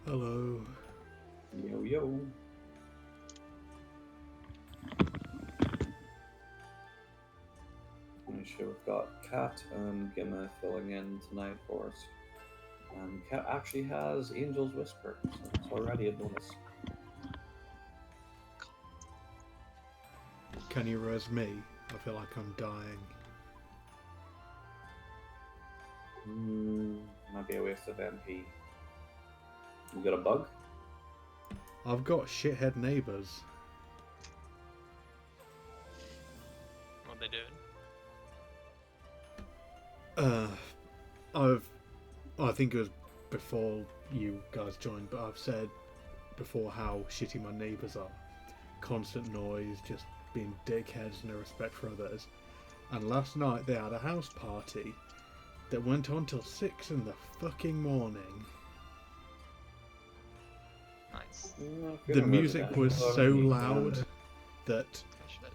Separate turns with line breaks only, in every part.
Hello.
Yo yo. Sure, we've got Kat and Gimma filling in tonight for us. And Kat actually has Angel's Whisper, so it's already a bonus.
Can you res me? I feel like I'm dying.
Might be a waste of MP. You got a bug?
I've got shithead neighbours.
What are they doing?
I think it was before you guys joined, but I've said before how shitty my neighbours are. Constant noise, just being dickheads, no respect for others. And last night they had a house party that went on till 6 in the fucking morning.
Nice.
The music was so loud that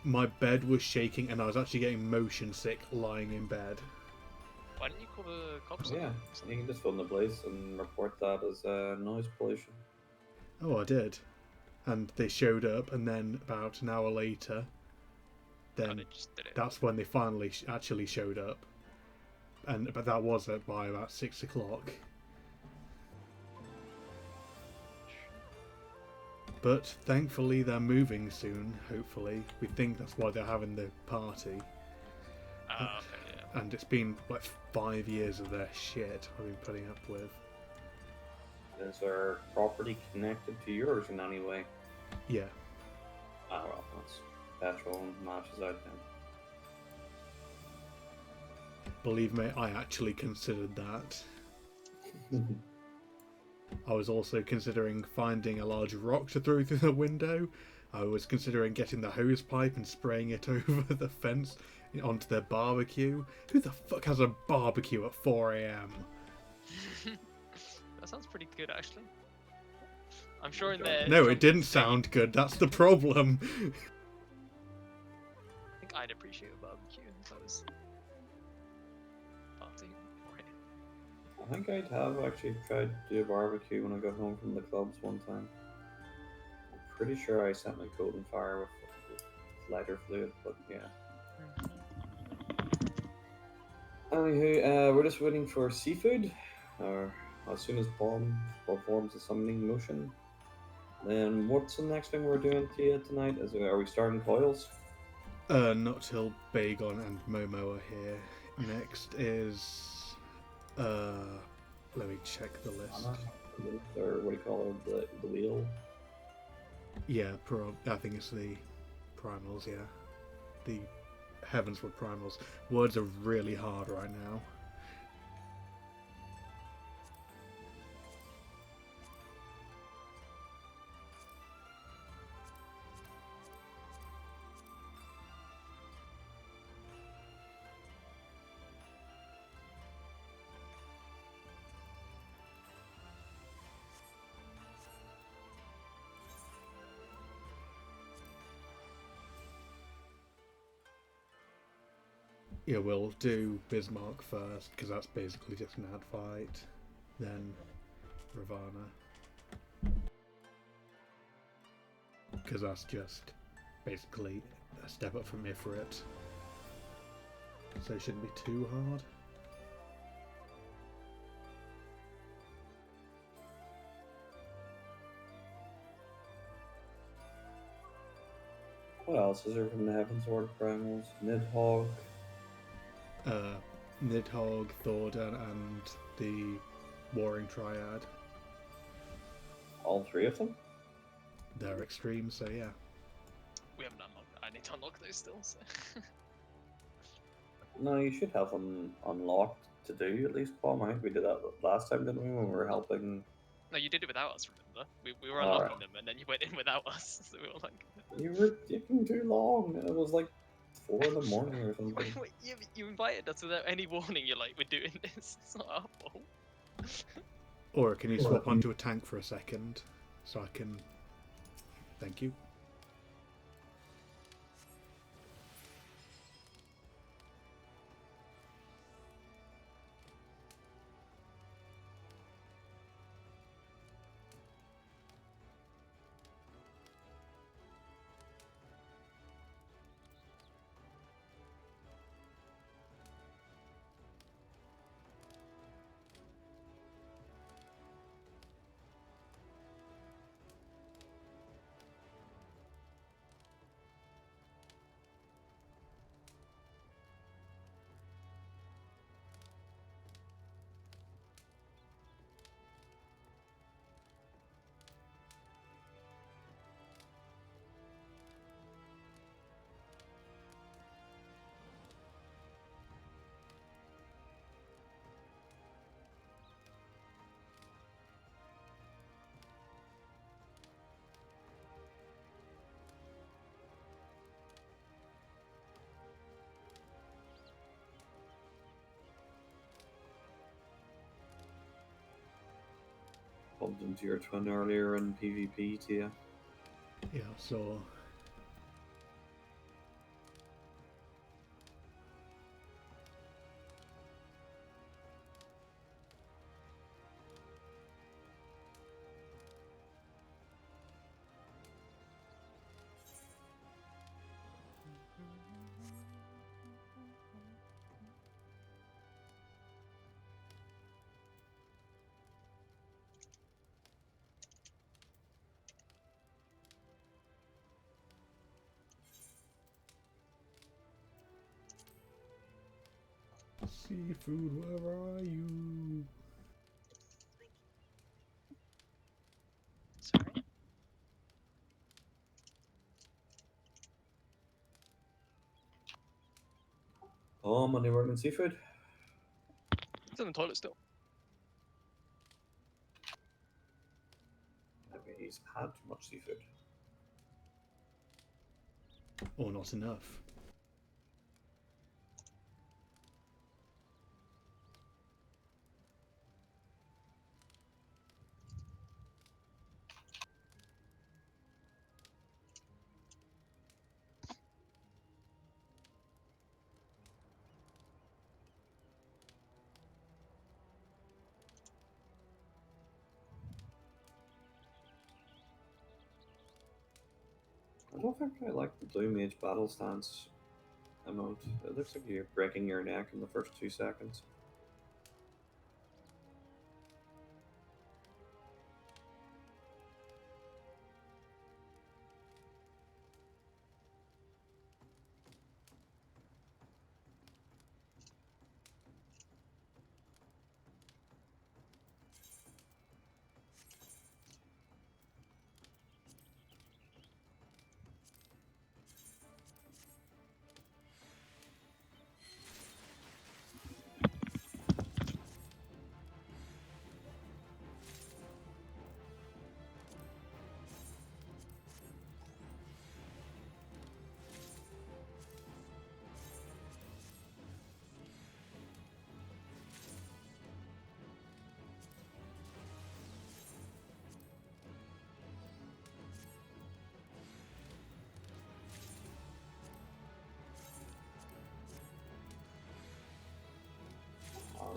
my bed was shaking and I was actually getting motion sick lying in bed.
Why didn't you call the cops?
Yeah, you can just phone the police and report that as noise pollution.
Oh, I did. And they showed up, and then about an hour later, then that's when they finally actually showed up. But that was by about 6 o'clock. But thankfully they're moving soon, hopefully. We think that's why they're having the party.
Okay, yeah.
And it's been like 5 years of their shit I've been putting up with.
Is their property connected to yours in any way?
Yeah.
Ah, well, that's petrol and matches out then.
Believe me, I actually considered that. I was also considering finding a large rock to throw through the window. I was considering getting the hose pipe and spraying it over the fence onto their barbecue. Who the fuck has a barbecue at 4 a.m?
That sounds pretty good, actually. I'm sure in there.
No, it didn't sound good. That's the problem.
I think I'd appreciate a barbecue if I was partying for it.
I think I'd have actually tried to do a barbecue when I got home from the clubs one time. I'm pretty sure I set my coat on fire with lighter fluid, but yeah. Anywho, we're just waiting for seafood, or as soon as Paul performs a summoning motion. Then what's the next thing we're doing to you tonight? Are we starting coils?
Not till Bagon and Momo are here. Next is let me check the list.
Or what do you call it? The wheel?
Yeah, I think it's the primals, yeah. The Heavensward primals. Words are really hard right now. Yeah, we'll do Bismarck first, because that's basically just an ad fight. Then Ravana. Because that's just basically a step up from Ifrit. So it shouldn't be too hard.
What else is there from the Heavensward primals? Nidhogg.
Nidhogg, Thordan, and the Warring Triad.
All three of them?
They're extreme, so yeah.
We haven't unlocked. I need to unlock those still. So.
No, you should have them unlocked to do at least, Paul. I think we did that last time, didn't we, when we were helping?
No, you did it without us. Remember, we were unlocking them, and then you went in without us. So we were like,
you were taking too long. It was like 4 in the morning or something.
wait, you invited us without any warning. You're like, we're doing this. It's not our fault.
Or can you swap onto a tank for a second, so I can... Thank you.
bumped into your twin earlier in PvP, Tia.
Yeah, so seafood, where are you?
Sorry.
Oh, Monday morning seafood.
It's in the toilet still.
Maybe he's had too much seafood.
Or not enough.
I don't think I like the blue mage battle stance emote. It looks like you're breaking your neck in the first 2 seconds.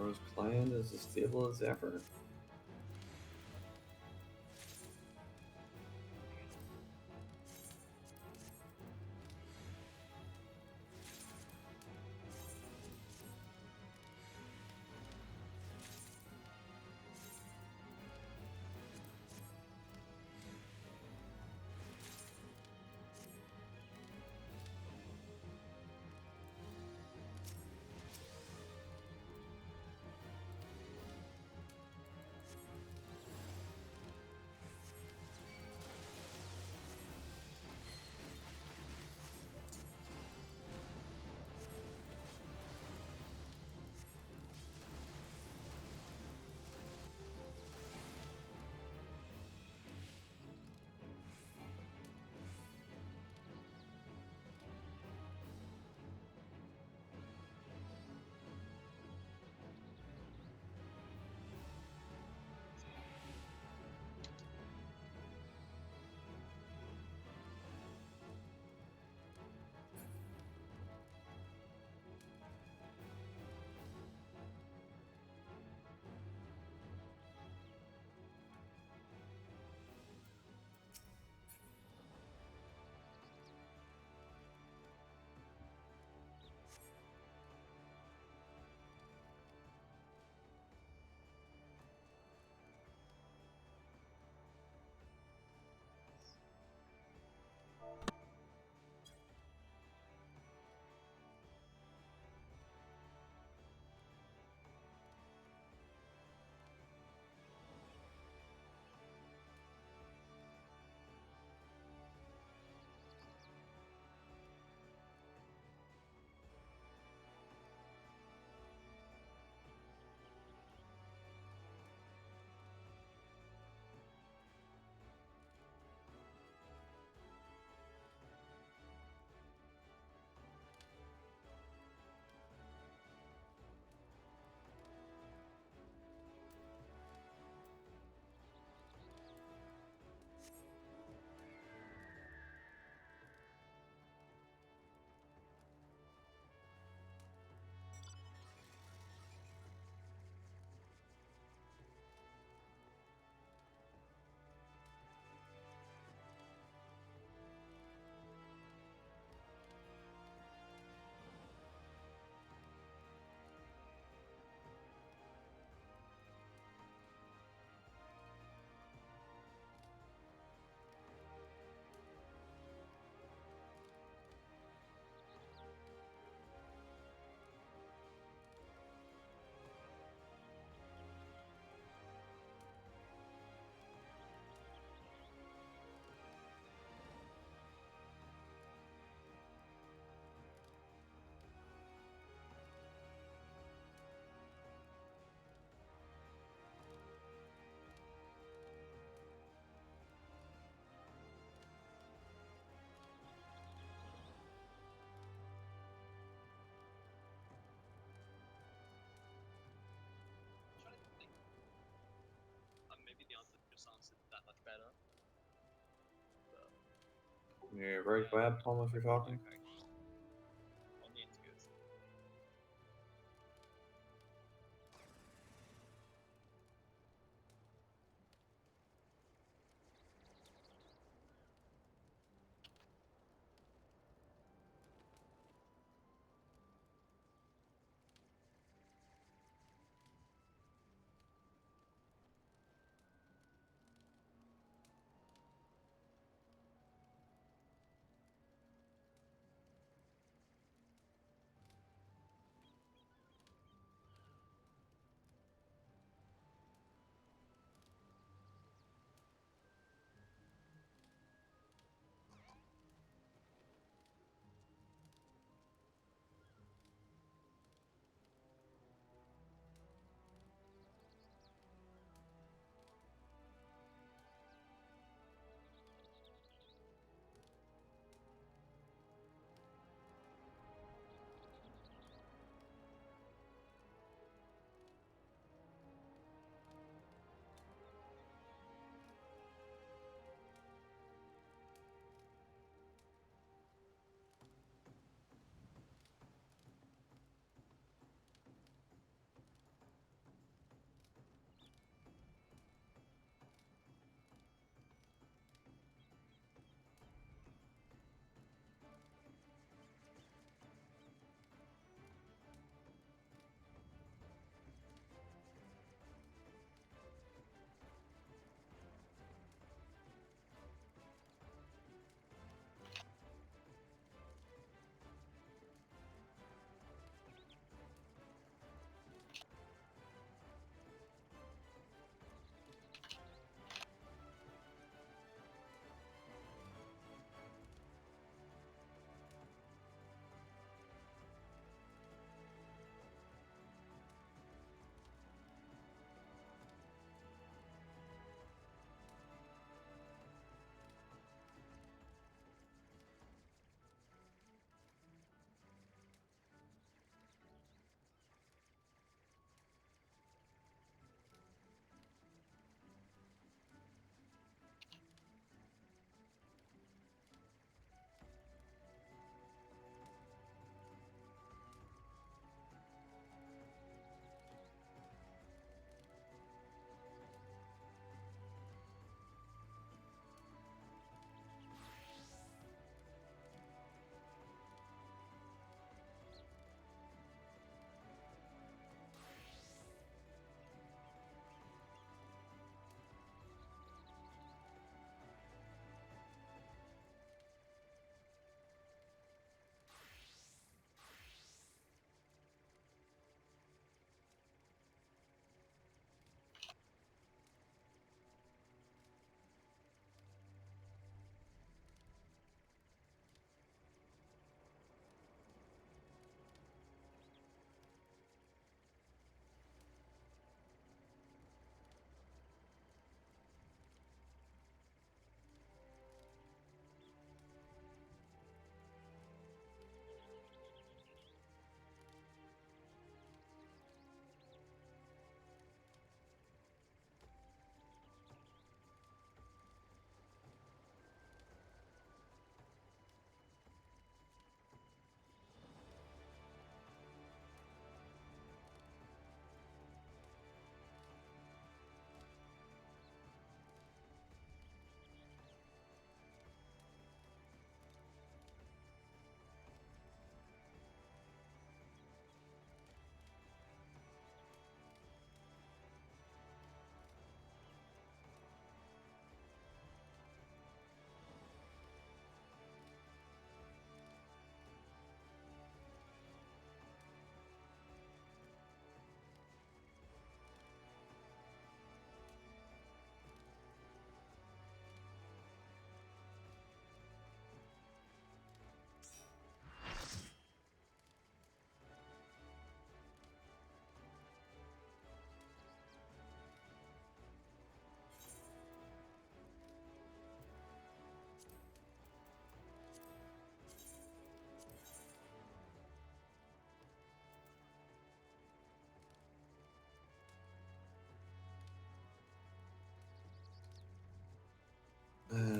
Aro's clan is as stable as ever. You're very quiet, Tom, if you're talking.
Okay. On the interviews.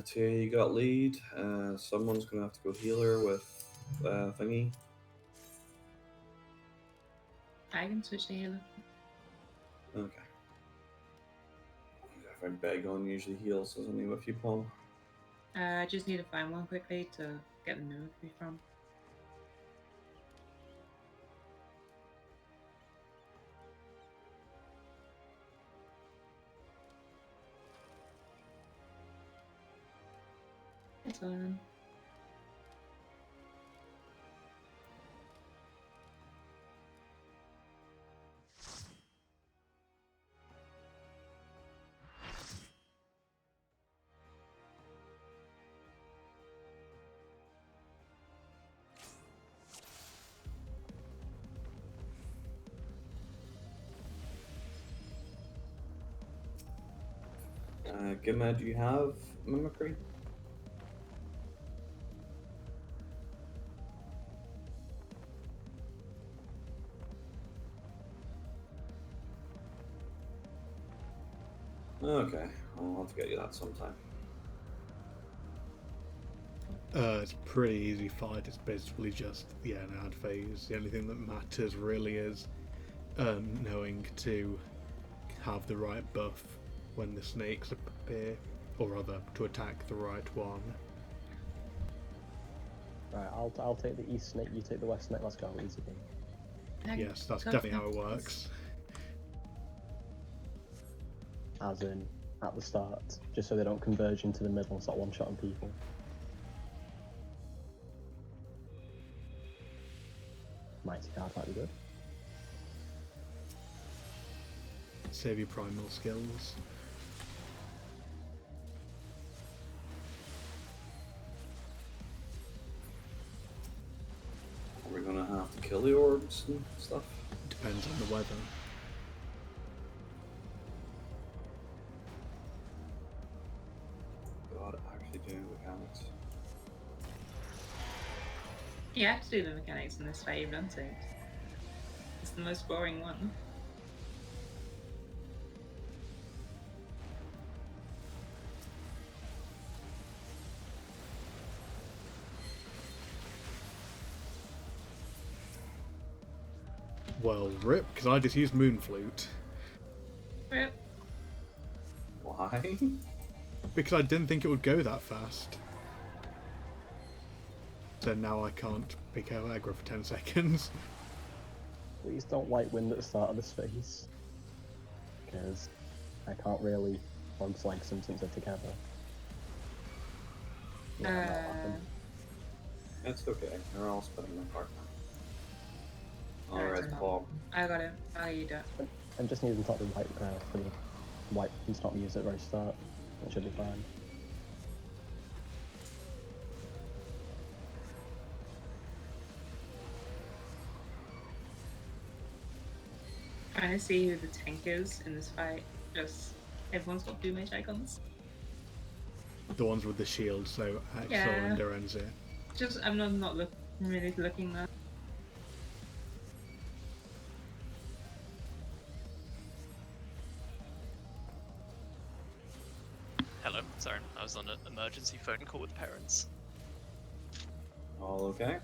Tia, you got lead. Someone's gonna have to go healer with thingy.
I can switch to healer.
Okay. If I beg on, usually heals, doesn't he, with you, Paul?
I just need to find one quickly to get the mimicry from. It's on.
Gimma, do you have mimicry? Okay, I'll have to get you that sometime.
It's a pretty easy fight. It's basically just the ad phase. The only thing that matters really is knowing to have the right buff when the snakes appear, or rather, to attack the right one.
Right, I'll take the east snake, you take the west snake, let's go, easy game.
Yes, that's definitely how it works.
As in, at the start, just so they don't converge into the middle and start one-shotting people. Mighty card might be good.
Save your primal skills.
Are we gonna have to kill the orbs and stuff?
Depends on the weather.
God, actually do mechanics.
You have to do the mechanics in this fight, you don't it? It's the most boring one.
Well, rip, because I just used Moonflute.
Rip.
Why?
Because I didn't think it would go that fast. So now I can't pick out aggro for 10 seconds.
Please don't light wind at the start of this phase. Because I can't really bugs like them since they're together. Yeah, that'll happen.
It's okay. They're all splitting apart now.
Alright,
Alright, Paul.
I got it. I'll eat it.
And just need them to the white for the white ones not use at the very start. It should be fine.
Trying to see who the tank is in this fight. Just everyone's got blue mage icons.
The ones with the shield, so Axel
Yeah.
and Dorenzi.
Just I'm not really looking there.
Hello, sorry, I was on an emergency phone call with parents.
All okay?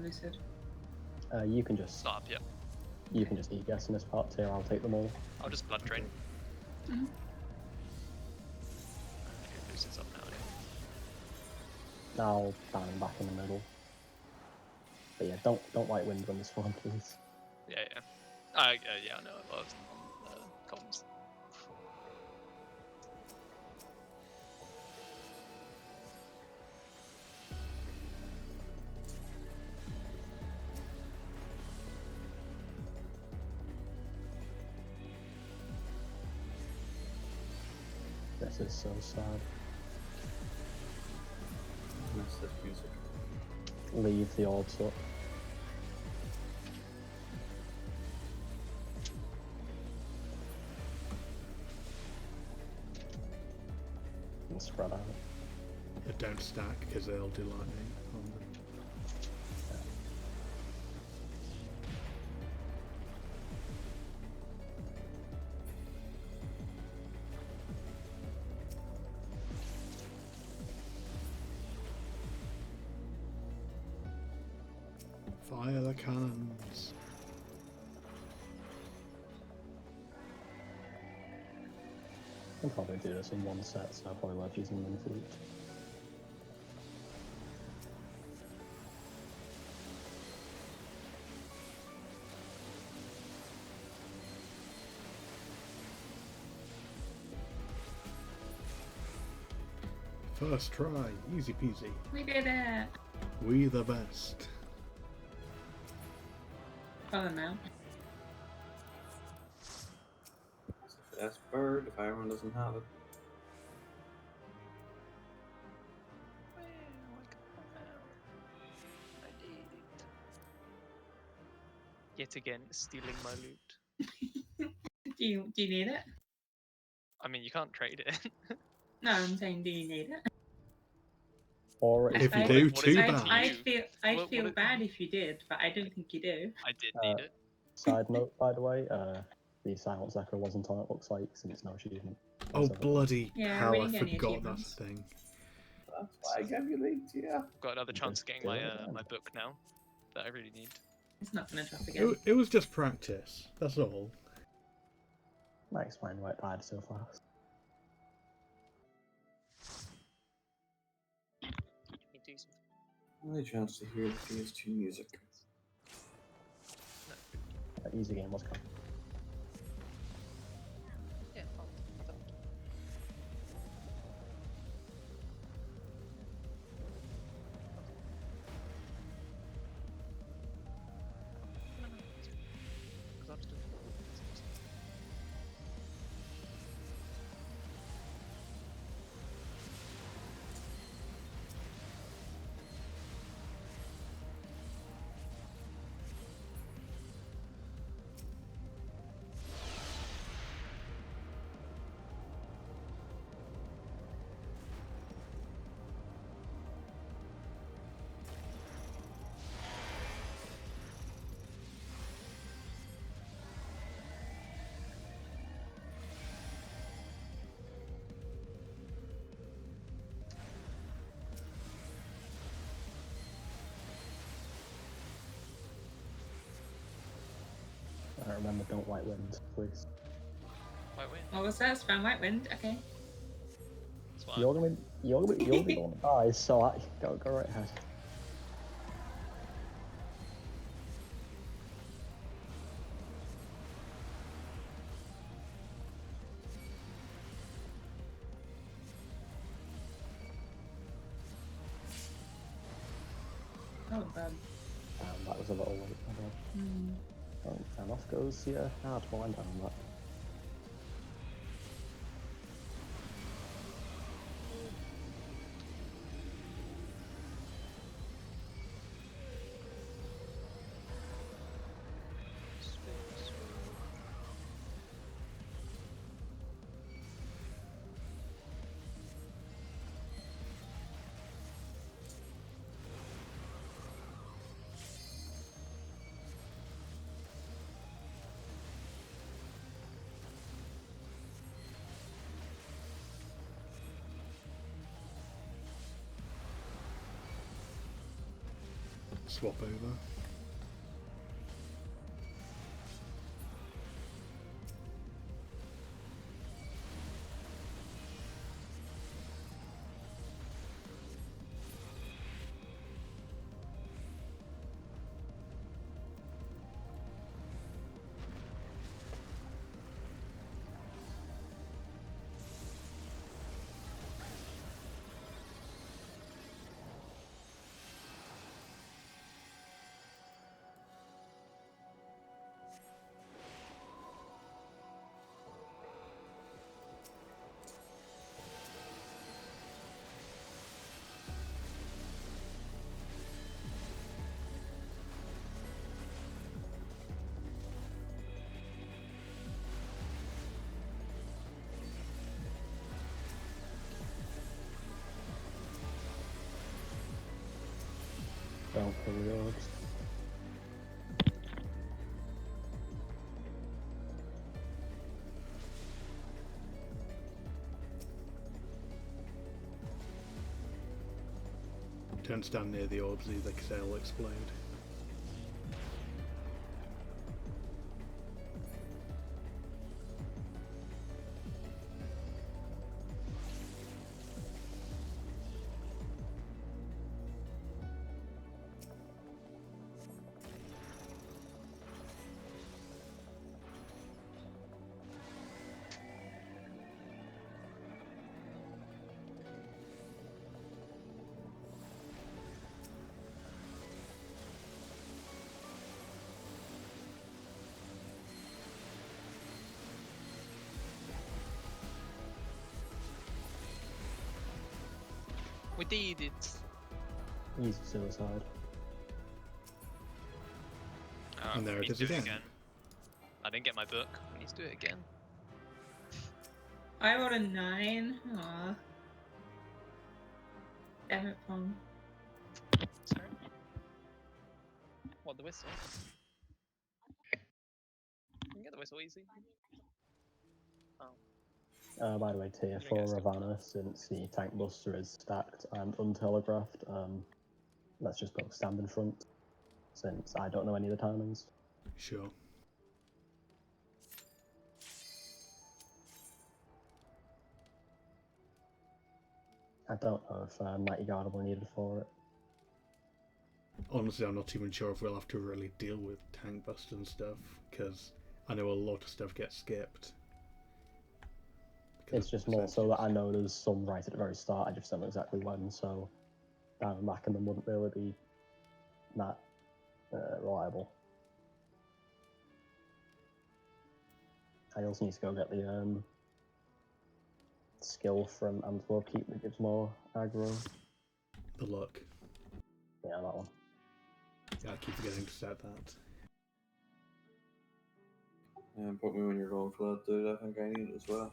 Lucid.
You can just
Stop, yeah.
e-guess in this part too. I'll take them all.
I'll just blood drain.
Mhm.
Okay, Lucid's up now.
I'll ban them back in the middle. But yeah, don't light wind when this one, please.
Yeah, yeah. Yeah, I know. I was on comms.
This is so sad.
What's this music?
Leave the orbs up. and spread out.
They don't stack because they'll do lightning on them. Fire the cannons.
I'll probably do this in one set, so I'll probably worth using them for each.
First try, easy peasy.
We did it!
We the best.
Follow now.
That's bird if everyone doesn't have it.
I need it. Yet again, stealing my loot.
Do you need it?
I mean, you can't trade it.
No, I'm saying, do you need it?
Or
If you
I-
do,
what is
too
it to
bad.
I'd
you?
feel
What is-
bad if you did, but I don't think you do.
I did need it.
Side note, by the way, the Silence Echo wasn't on, it looks like, since no achievement.
Oh
So-
bloody
Yeah,
hell!
we
I
didn't get any
forgot that's
achievements.
a thing.
That's why I gave you leads, yeah.
Got another chance of getting
do
my
it then.
my book now that I really need.
It's not gonna drop again.
It was just practice. That's all.
Might explain why it died so fast.
Me do some-
Only chance to hear the PS2 music.
That easy game was coming.
Yeah,
I remember don't white wind, please.
White win.
What was that? Spam white wind? Okay.
That's what
You're gonna be the one that dies, so I go right ahead.
Oh god.
That was a little late.
Hmm.
And off goes the hard blind down that.
Swap over.
don't kill the orbs.
Don't stand near the orbs either, because they'll explode.
We did it.
Easy suicide.
Oh,
And there
we
it
need
is
to do
again.
I didn't get my book. We need to do it again.
I rolled a 9. Aw. Damn it, Pong.
Sorry. What, the whistle? You can get the whistle easy. Oh.
By the way, tier
You don't
4
get a skill.
Ravana, since the tank buster is stacked and untelegraphed, let's just both stand in front, since I don't know any of the timings.
Sure.
I don't know if Mighty Guard will be needed for it.
Honestly, I'm not even sure if we'll have to really deal with tank bust and stuff, because I know a lot of stuff gets skipped.
It's just more so that I know there's some right at the very start, I just don't know exactly when, so backing them wouldn't really be that reliable. I also need to go get the skill from Antwerp Keep that gives more aggro.
The luck.
Yeah, that one.
Yeah, I keep forgetting to set that.
Put me when you're going for that, dude. I think I need it as well.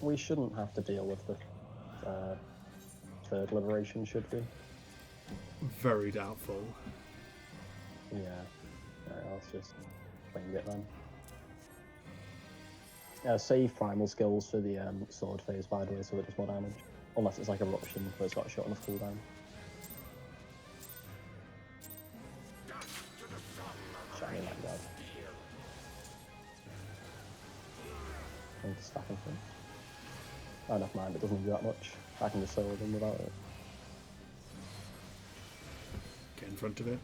We shouldn't have to deal with the third liberation, should we?
Very doubtful.
Yeah. Alright, let's just wing it then. Save primal skills for the sword phase, by the way, so it does more damage. Unless it's like eruption, but it's got a short enough cooldown. Shiny like that. I need to stack in front. Oh, never mind, it doesn't do that much. I can just solo them without it.
Get in front of it.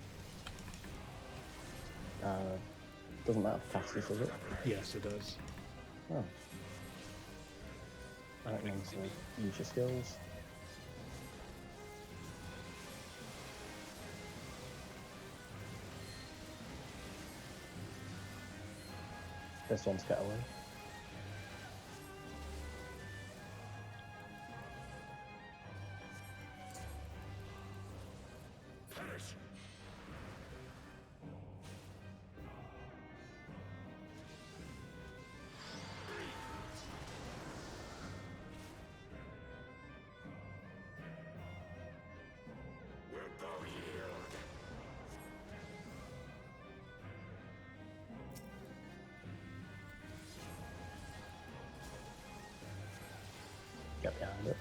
Doesn't matter for casters, does it?
Yes, it does.
Oh. That means use your skills. This one's get away. Get behind it.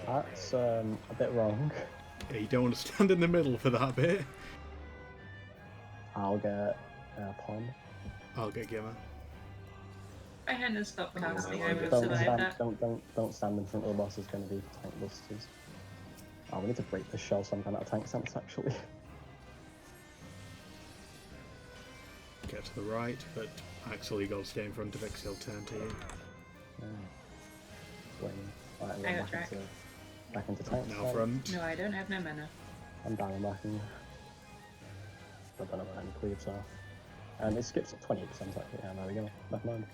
That's a bit wrong.
Yeah, you don't want to stand in the middle for that bit.
I'll get Pom.
I'll get Gimmer.
If I hadn't stopped casting, I
Don't
would have
Don't
survived
stand,
that.
don't stand in front of the boss. It's going to be tank busters. Oh, we need to break this shell so I'm out of tank sense actually.
Get to the right, but Axel, you got to stay in front of it because he'll turn to you.
Swing. Right, I'm
I
going
got track.
back into tank
Now
sense.
front.
No, I don't have no mana.
I'm down and backing. I don't know where any cleaves are. And it skips at 20%, actually. Yeah, there we go. Never mind.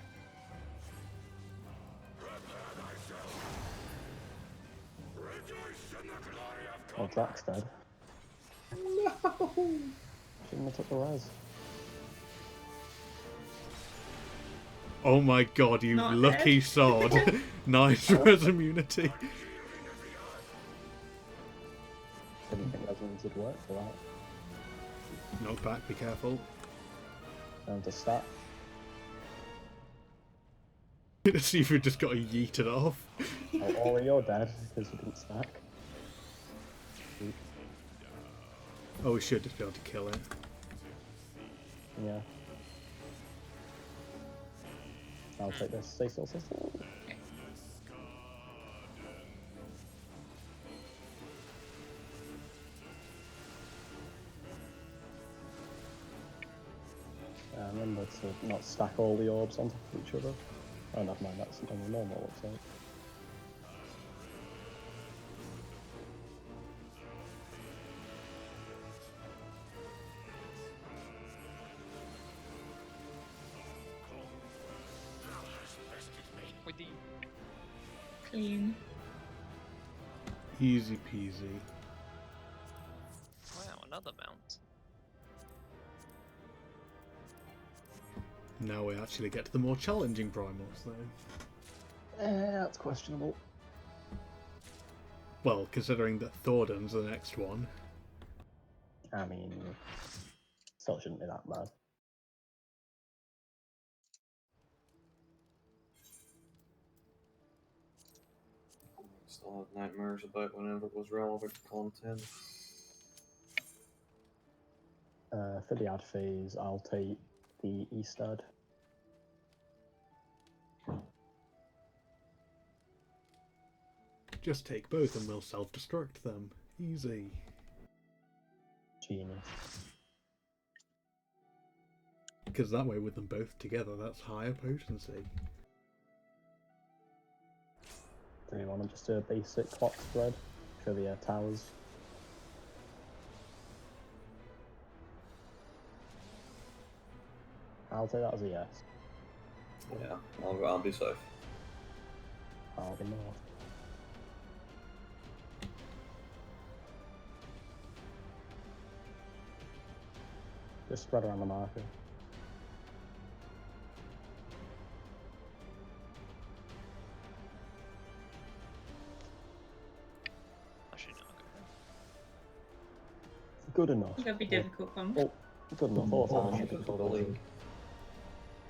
Oh, Drax dead.
No!
Shouldn't have took the res.
Oh my god, you
Not
lucky
dead.
sod. Nice res immunity.
Didn't think resonance would work for that.
Knock back, be careful.
And to stat.
See if we just got yeeted off.
Oh, Ollie, you're dead because you didn't stack.
Oh, we should just be able to kill it.
Yeah. I'll take this. Stay still, stay still. Remember to not stack all the orbs on top of each other. Oh, never mind, that's only normal, looks like.
With the
Clean.
Easy peasy.
wow, another mount.
Now we actually get to the more challenging primals, though.
That's questionable.
Well, considering that Thordan's the next one.
I mean, still shouldn't be that bad.
Still had nightmares about whenever it was relevant content.
For the ad phase, I'll take the Eastad.
Just take both and we'll self-destruct them. Easy.
Genius.
Because that way, with them both together, that's higher potency.
Do you want to just do a basic clock spread for the towers? I'll take that as a yes.
Yeah, I'll be safe.
I'll be north. Just spread around the marker.
Actually, no, okay.
Good enough.
That'd be difficult for me.
Oh, good enough. All time should be
For
good
the
enough.
league.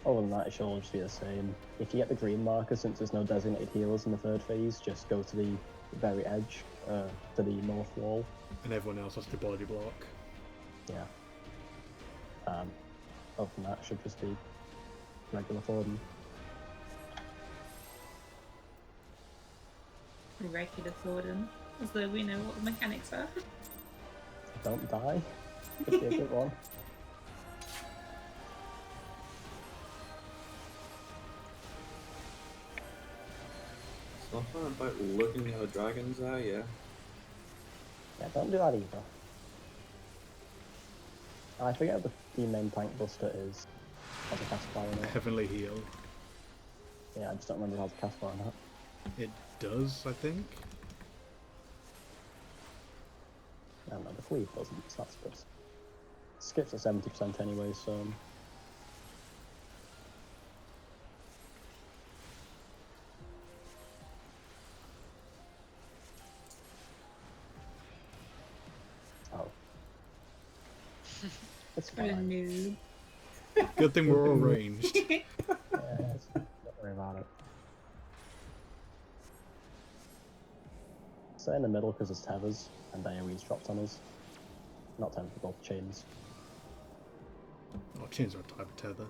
Other than that, it should all just be the same. If you get the green marker, since there's no designated healers in the third phase, just go to the very edge, to the north wall.
And everyone else has to body block.
Yeah. Other than that, it should just be regular Thordan.
Regular Thordan. As though we know what the mechanics are.
Don't die. Could be a good one.
Something about looking at a dragon's eye, yeah.
Yeah, don't do that either. I forget what the main tank buster is. Has a cast fire in it.
Heavenly heal.
Yeah, I just don't remember how to cast fire in that.
It does, I think.
I don't know, the cleave doesn't, so that's good. Skips at 70% anyway, so... Oh. It's
What a
fine.
noob.
Good thing we're all ranged.
Yeah, don't worry about it. Stay in the middle because it's tethers, and AoE's dropped on us. Not tethers, both chains.
Oh, chains are a type of tether.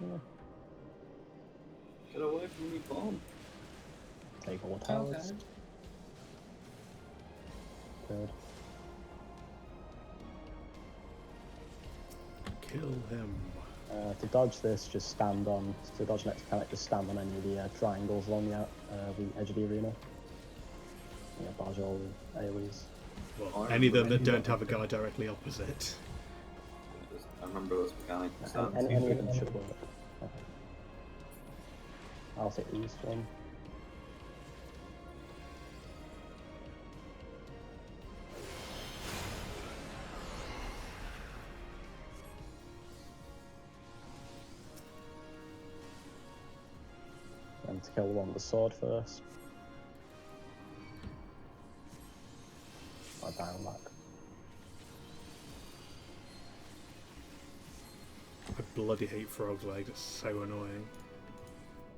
Yeah.
Get away from me, bomb.
Take all the
Oh
towers.
god.
Good.
Kill him.
To dodge this, just stand on. To dodge next mechanic, just stand on any of the triangles along the edge of the arena. Yeah, dodge all the AoEs.
Well, any of them that don't have a guy directly opposite.
Just I remember this mechanic.
Any of them should work. Okay. I'll take the east one. And to kill the one with the sword first. Or down back.
I bloody hate frog legs, it's so annoying.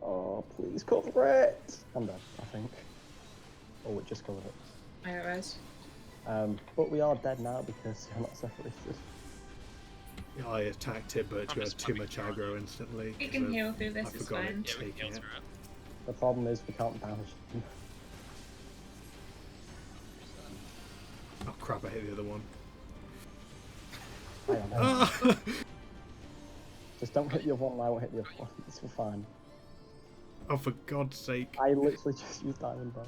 Oh, please cover it! I'm dead, I think. Oh, it just covered it.
I got res.
But we are dead now because you're not separated.
Yeah, I attacked it, but
I'm
you had
just
too
fucking
much
around.
aggro instantly.
You
'cause
can
of-
heal through this,
I
it's
forgot
fine.
Yeah, we can
taking
heal
it.
through it.
The problem is we can't damage them.
Oh crap, I hit the other one.
I don't know.
Ah!
Just don't hit the other one and I won't hit the other one. It's fine.
Oh, for God's sake.
I literally just used Diamond Bar.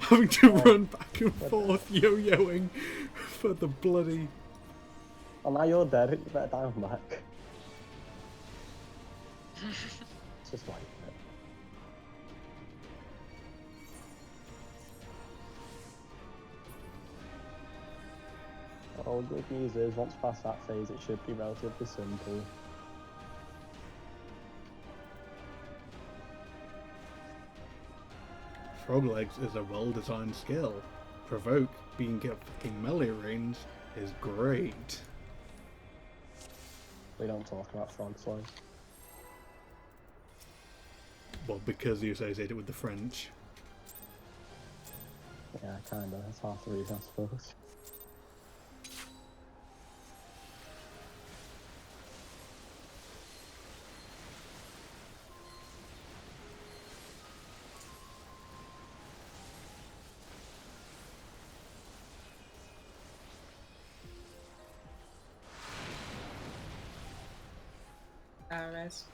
Having to run back and forth, yo-yoing for the bloody...
Oh, now you're dead. You better Diamond back. It's just like it. Oh, good news is, once past that phase, it should be relatively simple.
Frog legs is a well-designed skill. Provoke, being at fucking melee range, is great.
We don't talk about frogs, like.
Well, because you associate it with the French.
Yeah, kinda. That's half the reason, I suppose.
Res.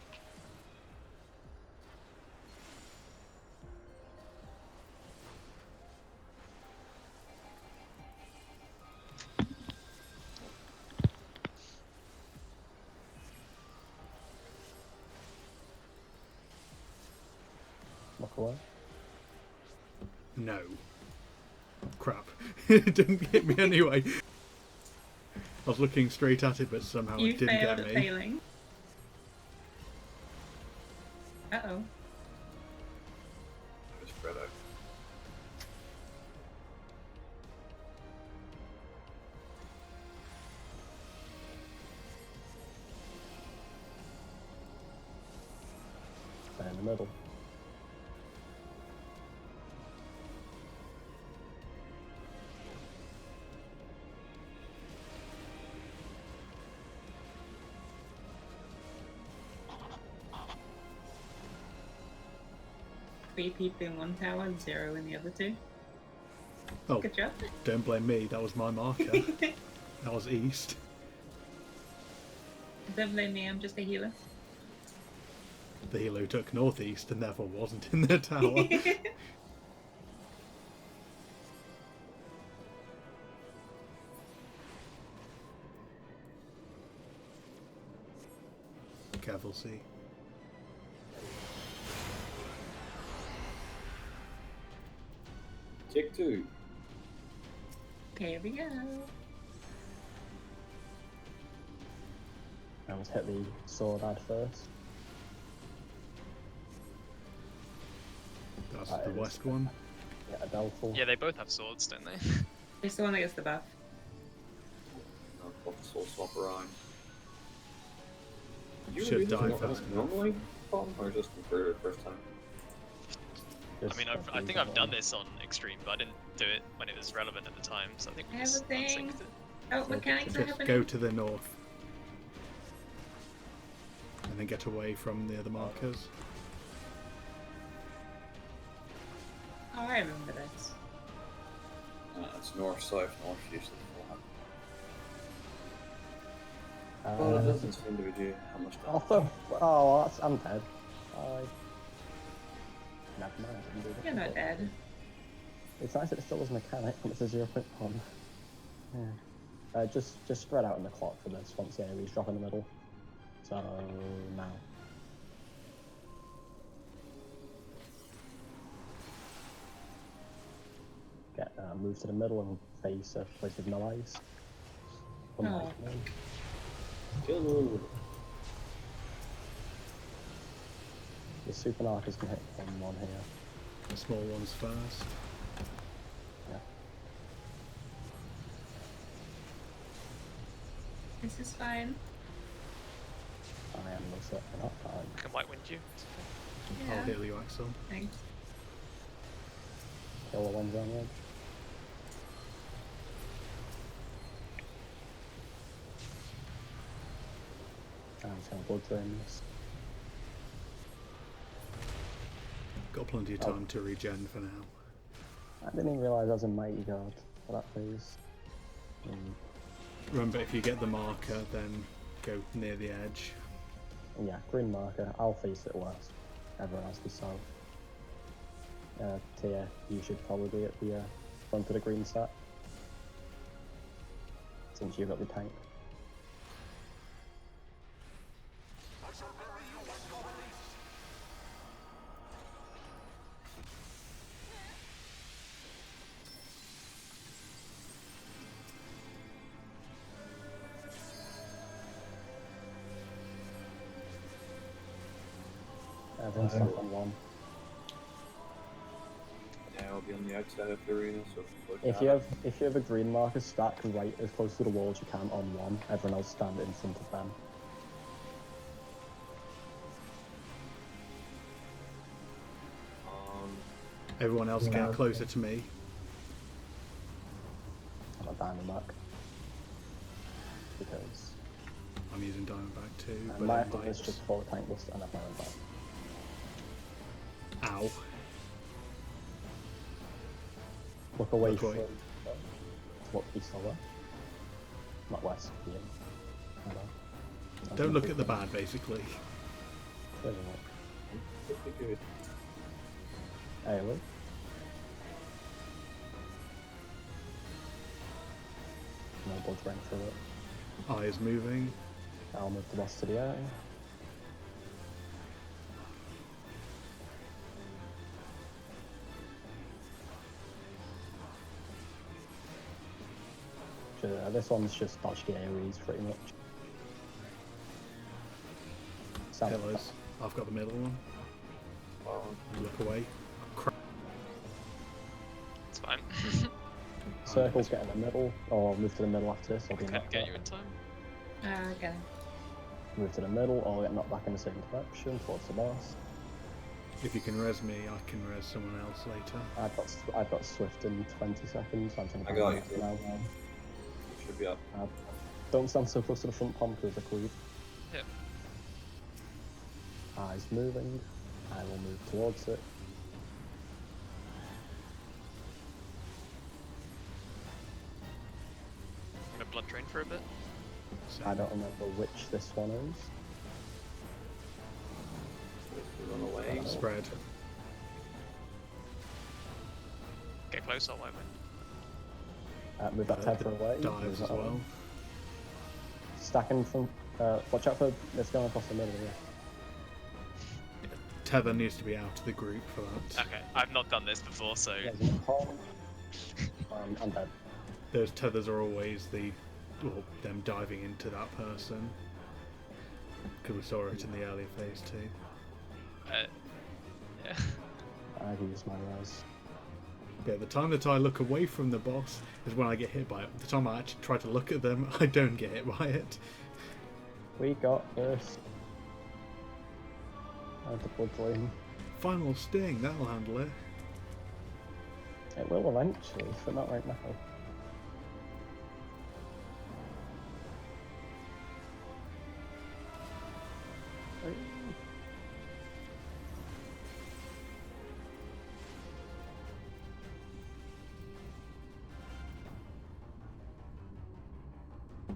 Look away.
No. Crap. It didn't hit me anyway. I was looking straight at it, but somehow
You
it didn't
failed
get
at
me.
failing. Uh-oh.
I was spread out.
Stay in the middle.
Three people in one tower, 0 in the other two.
Oh,
Good job.
don't blame me, that was my marker. That was east.
Don't blame me, I'm just a healer.
The helo took northeast and therefore wasn't in their tower. Careful, see.
Take two.
Here we go.
I almost hit the sword ad first.
That's
That
the
is-
west one.
Yeah, a doubtful.
Yeah, they both have swords, don't they?
It's the one that gets the buff.
I'll put the soul swap around. You
Should
really
die
not
fast enough.
normally fun, or just for the first time?
Just
I mean, I think I've done this on Extreme, but I didn't do it when it was relevant at the time, so I think we
I have
just
a thing.
unsynced it.
Oh, mechanics are
Just
happening.
go to the north. And then get away from the other markers.
Oh, I remember this.
It's north, south, north, east, and
Uh,
well, it doesn't seem to be doing how much damage.
oh, that's, I'm dead. Bye. Never mind. I didn't do the
You're not
full
dead.
It's nice that it still has mechanic, but it's a 0.1. Yeah. Just spread out in the clock for this once the AoEs drop in the middle. So now. Get move to the middle and face a place with no ice.
Oh.
Kill.
The super narcos can hit one here.
The small ones first.
Yeah.
This is fine.
I am most certainly not fine.
I can white wind you. It's okay.
I'll heal you, Axel.
Thanks.
Kill the ones on the edge. I'm just gonna blood drain this.
Got plenty of time to regen for now.
I didn't even realise I was a mighty god for that phase.
Remember, if you get the marker, then go near the edge.
Yeah, green marker, I'll face it west. Everyone else be south. Tia, you should probably be at the front of the green set. Since you've got the tank. Everyone's stuck on one.
Yeah, I'll be on the outside of the arena, so
If you have a green marker, stack right as close to the wall as you can on one. Everyone else stand in front of them.
Everyone else get closer to me.
I'm a Diamondback. Because
I'm using Diamondback too.
and my active is just full tank list and I've Diamondback.
Ow.
Look away
Look
from
away.
look east or west. Not west, yeah.
Don't look at the bad, basically.
Clearly not. AoE. No blood drain through it.
Eye is moving.
I'll move the boss to the area. This one's just dodge the AoEs pretty much.
Pillars. I've got the middle one. Look away.
It's fine.
Circles get in the middle, or move to the middle after this, or be
Can't
knocked
get
back.
you in time.
Okay.
Move to the middle, or get knocked back in the same direction towards the boss.
If you can res me, I can res someone else later.
I've got Swift in 20 seconds. So I'm trying to
I got
back
you.
now.
Should be up.
Don't stand so close to the front pump because the cleave.
Yep.
Eyes moving. I will move towards it.
I'm gonna blunt drain for a bit.
So,
I don't remember which this one is.
Run away.
spread.
Get close, I'll white wind.
Move that tether away.
Dives
move
as
that away.
well.
Stacking from. Watch out for this going across the middle here.
Tether needs to be out of the group for that.
Okay, I've not done this before, so
Yeah, there's a hole. I'm dead.
Those tethers are always them diving into that person. Because we saw it in the earlier phase too.
yeah.
I've used my res.
Yeah, the time that I look away from the boss is when I get hit by it. The time I actually try to look at them, I don't get hit by it.
We got this. I have to blood drain.
Final sting, that'll handle it.
It will eventually, but not right now.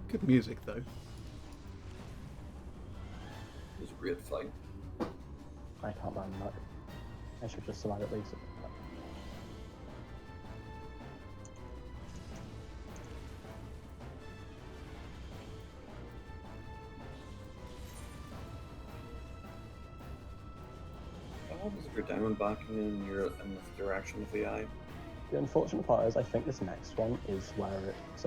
Good music though.
It was a great fight.
I can't land that. I should just survive at least.
happens if you're diamondbacking and you're in the direction of the eye?
The unfortunate part is I think this next one is where it's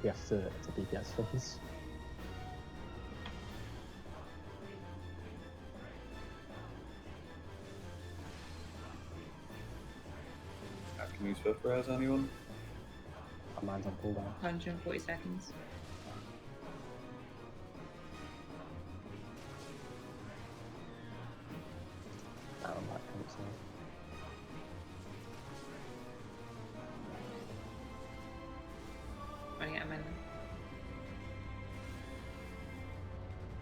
we have to DPS phase.
Can you swift res anyone?
Mine's on cooldown.
140 seconds.
Down that cancel.
Trying to get him in.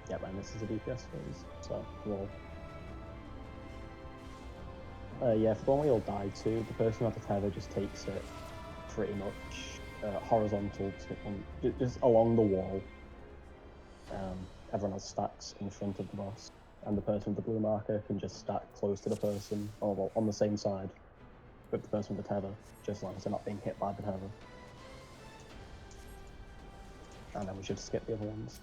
Yeah, man, this is a DPS phase, so roll. Yeah, for the one we all died to, the person at the tether just takes it pretty much horizontal to just along the wall. Everyone has stacks in front of the boss, and the person with the blue marker can just stack close to the person, or well, on the same side with the person with the tether, just as long as they're not being hit by the tether. And then we should skip the other ones.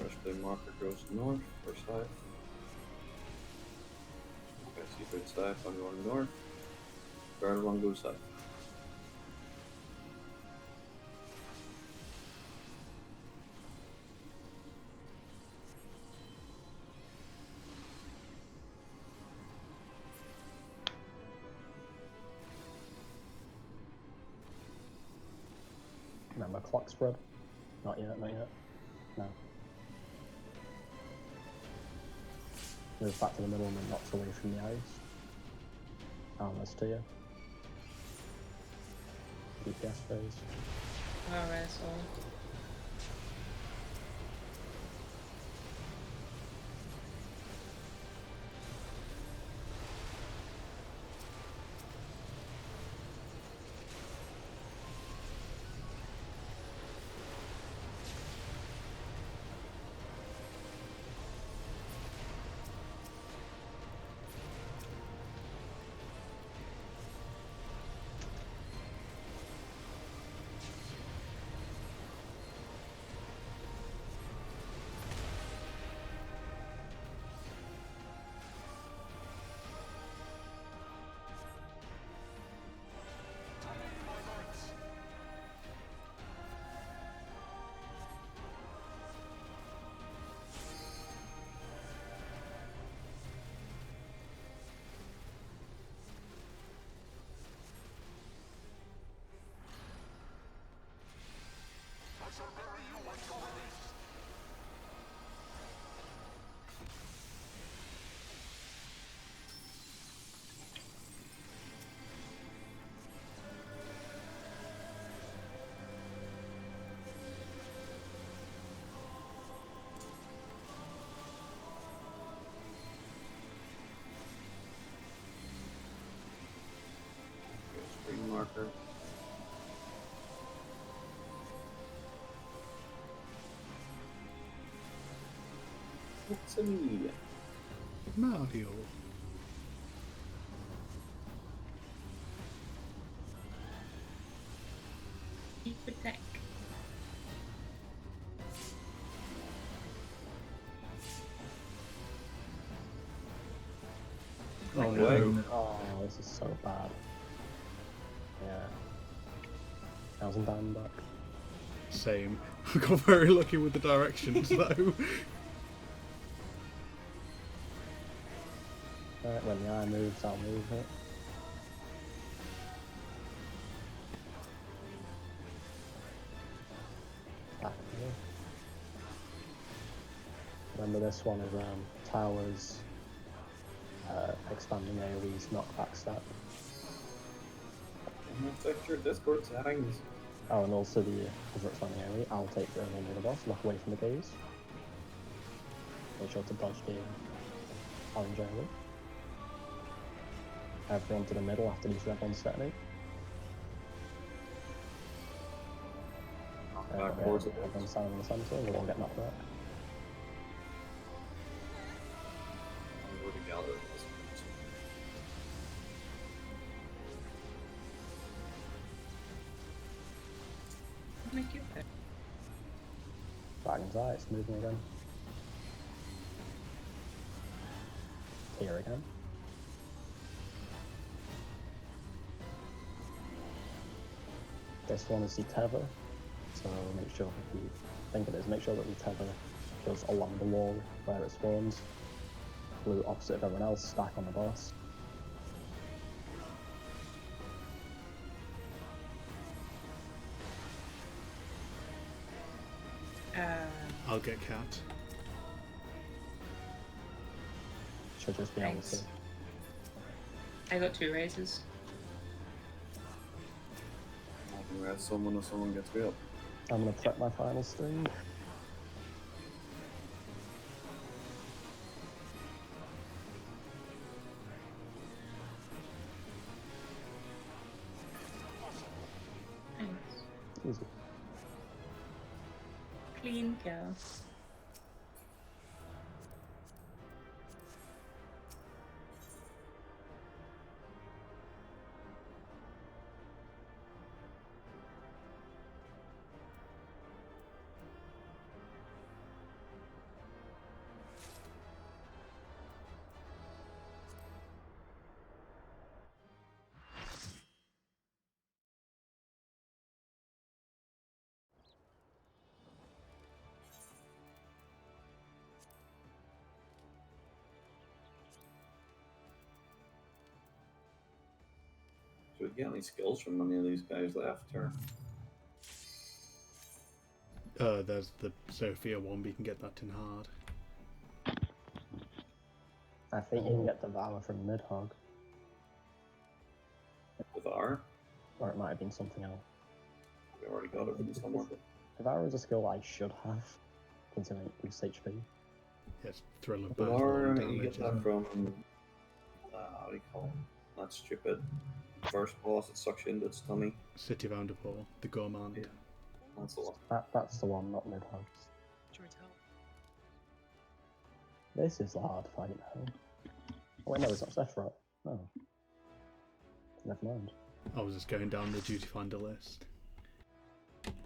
Rush blue marker goes north or south. Okay, seafood south, I'm going north. Barrel one goes south.
Remember clock spread? Not yet, not yet. No. Moves back to the middle and then knocks away from the eyes. Armors to you. DPS phase.
Alright, so.
marker. What's a me?
Mario.
Keep attack.
Oh
Way.
no.
Oh, this is so bad. Yeah. 1,000 down back.
Same. I got very lucky with the directions though.
Right, when the eye moves, I'll move it. Back here. Remember this one is towers, expanding AoE's knockback step.
Check your Discord settings.
Oh, and also the over expanding AoE, I'll take the one with the boss, lock away from the gaze. Make sure to dodge the orange AoE. Everyone to the middle after these red ones detonate.
Back towards it.
Everyone's standing in the centre, and we'll all get knocked back.
I'm going to gather this.
Make you fit.
Dragon's Eye, it's moving again. Here again. This one is the tether, so make sure if you think it is, make sure that the tether goes along the wall where it spawns. Blue opposite of everyone else, stack on the boss.
I'll get cat.
Should just be able to.
Thanks. I got 2 raises.
I can rest someone if someone gets me up.
I'm gonna prep my final string.
Thanks.
Easy.
Clean kill.
Should we get any skills from any of these guys left, or?
There's the Sophia one, but you can get that in hard.
I think you can get Devour from Midhog,
Devour?
or it might have been something else.
We already got it from somewhere.
Devour is a skill I should have, considering it boosts HP.
Yes, Thrill of Battle.
Devour,
and
you
damage,
get
isn't
that
it?
from, how do you call him? That stupid first boss that sucks you into its tummy.
City of Underpaw, the Gourmand.
Yeah. That's the one.
That's the one, not Midhog.
Do we tell?
This is the hard fight now. Oh wait, no, it's not Sephiroth. Oh. Never mind.
I was just going down the Duty Finder list.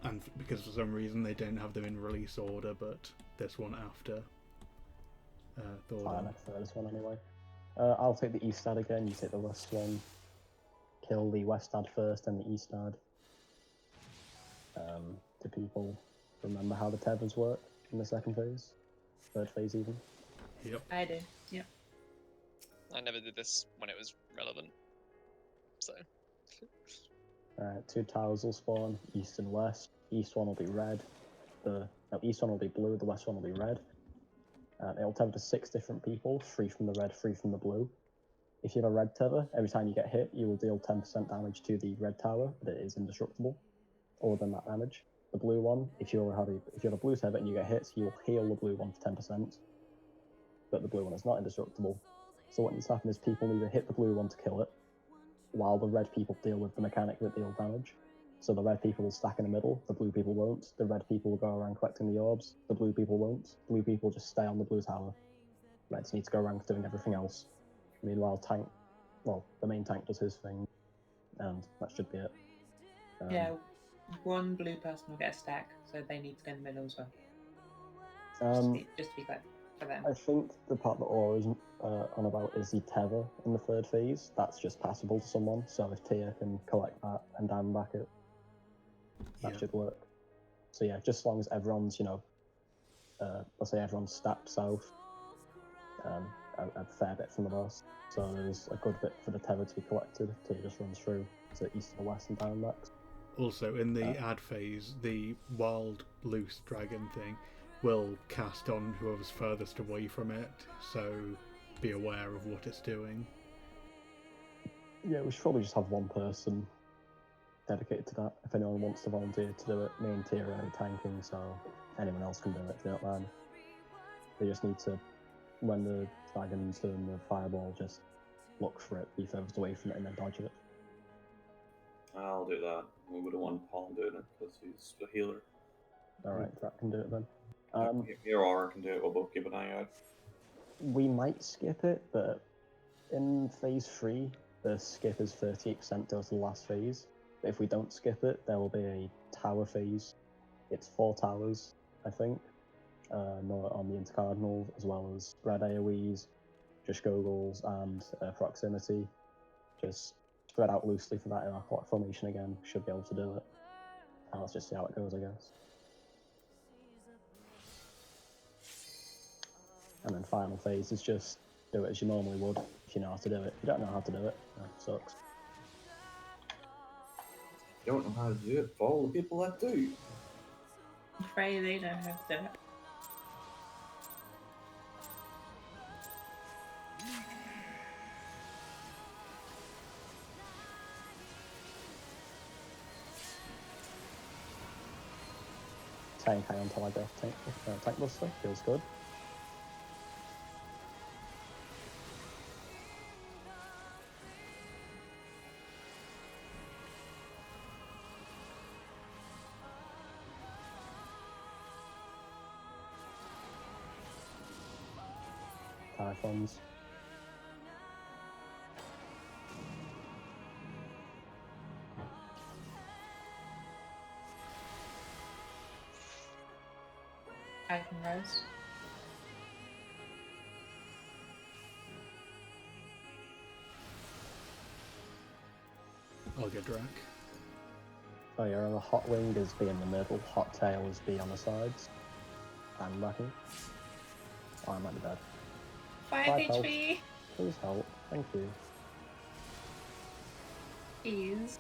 And because for some reason they don't have them in release order, but this one after
Fine,
Thordan.
I prefer this one anyway. I'll take the East Ad again, you take the West one. Kill the West Ad first, then the East Ad. Do people remember how the tethers work in the second phase? Third phase even?
Yep.
I do. Yep.
I never did this when it was relevant. So.
Alright, 2 towers will spawn, East and West. East one will be red. East one will be blue, the West one will be red. It'll tether to 6 different people, 3 from the red, 3 from the blue. If you have a red tether, every time you get hit, you will deal 10% damage to the red tower, but it is indestructible. Or than that damage. The blue one, if you have a blue tether and you get hit, you will heal the blue one for 10%. But the blue one is not indestructible. So what needs to happen is people need to hit the blue one to kill it, while the red people deal with the mechanic that deal damage. So the red people will stack in the middle, the blue people won't. The red people will go around collecting the orbs, the blue people won't. Blue people just stay on the blue tower. Reds need to go around doing everything else. Meanwhile, the main tank does his thing, and that should be it.
Yeah, one blue person will get a stack, so they need to go in the middle as well. Just to be clear for them.
I think the part that Aura is on about is the tether in the third phase. That's just passable to someone, so if Tia can collect that and Diamondback it, that should work. So yeah, just as long as everyone's, let's say everyone's stacked south, a fair bit from the boss, so there's a good bit for the tether to be collected. Tia just runs through to east and west and Diamondbacks.
Also, in the ad phase, the wild loose dragon thing will cast on whoever's furthest away from it, so be aware of what it's doing.
Yeah, we should probably just have one person dedicated to that. If anyone wants to volunteer to do it, me and Tia are going to be tanking, so anyone else can do it if they don't mind. They just need to, when the dragon's doing the fireball, just look for it, be furthest away from it, and then dodge it.
I'll do that. We would have wanted Paul doing it because he's a healer.
Alright, Drat can do it then.
Your Aura can do it, we'll both keep an eye out.
We might skip it, but in phase 3, the skip is 38% go to the last phase. But if we don't skip it, there will be a tower phase. It's 4 towers, I think, on the Intercardinal, as well as red AoEs, just goggles, and proximity. Just spread out loosely for that in our clock formation again. Should be able to do it. And let's just see how it goes, I guess. And then final phase is just do it as you normally would if you know how to do it. If you don't know how to do it, it sucks.
If you don't know how to do it, follow the people that do.
I'm afraid they don't have to do it.
Tank high until I go tank buster, feels good. Typhons.
Titan Rose.
I'll get Drac.
Oh yeah, and the hot wing is B in the middle, hot tail is B on the sides. And backing. Oh, I might be dead.
5
health.
HP!
Please help, thank you.
Please.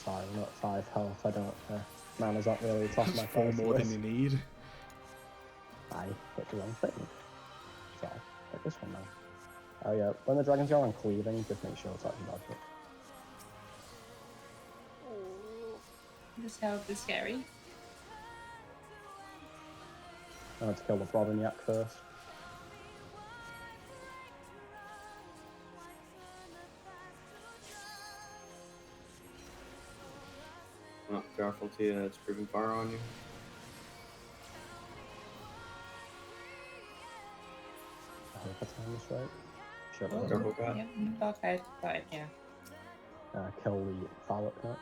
Sorry, I'm not 5 health, I don't, manners aren't really the top of my
That's 4
priority
more than
list.
you need.
I hit the wrong thing. So, hit this one now. Oh yeah, when the dragons go on cleaving, just make sure it's actually dodge it.
This health is scary.
I had to kill the Brobignac first.
Oh, careful, Tia, it's proving fire on you.
I hope I time this right. Should
Oh,
have.
careful, cat.
Yep, dark head, but yeah.
Kill the Phallic Knight.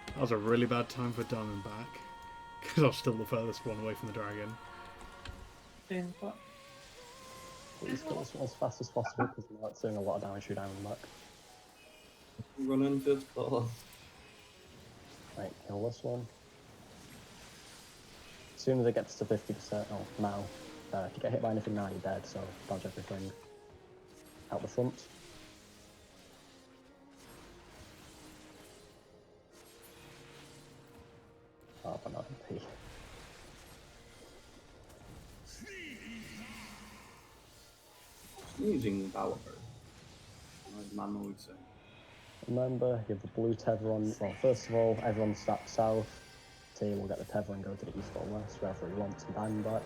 That was a really bad time for Diamondback, because I was still the furthest one away from the dragon.
Doing what?
Please kill this one as fast as possible, because now it's doing a lot of damage to Diamondback.
Run into its claws.
Right, kill this one. As soon as it gets to 50%, oh, now. If you get hit by anything now, you're dead, so dodge everything. Out the front. Oh, but not MP.
Sneezing power. As Mama would say.
Remember, you have the blue tether on. Well, first of all, everyone stacked south. T will get the tether and go to the east or west, wherever he wants, and Diamondback.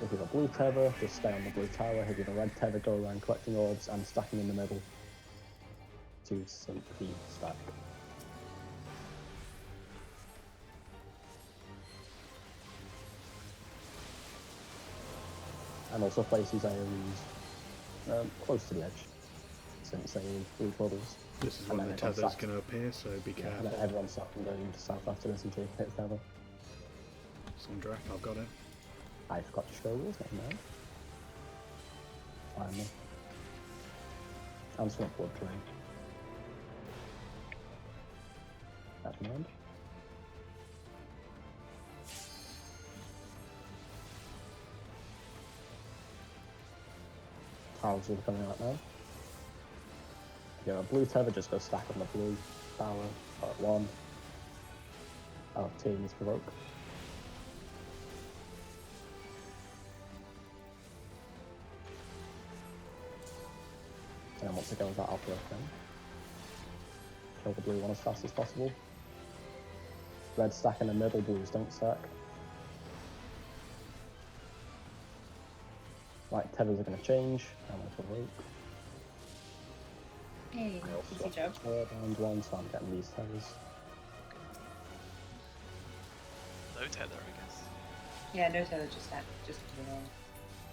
If you have a blue tether, just stay on the blue tower. If you have a red tether, go around collecting orbs and stacking in the middle to sink the stack. And also place these AoEs close to the edge, since they leave bubbles.
This is
And
when
then
the
everyone
tether's
sacks.
going to appear, so be
Yeah, and
careful.
then everyone stops from going to south after this until you hit the tether.
Some direct, I've got it.
I forgot to show rules, never mind. Finally. I'm just going to blood drain. Never mind. Tiles will be coming out now. If you have a blue tether, just go stack on the blue tower at 1. Oh, team is provoke. And then once it goes out, I'll provoke them. Kill the blue one as fast as possible. Red stack in the middle, blues don't stack. Right, tethers are going to change. I'm going to provoke.
Hey, easy job.
And 1, so I'm getting these tethers.
No tether, I guess.
Yeah, no tether, just that. Just put it on.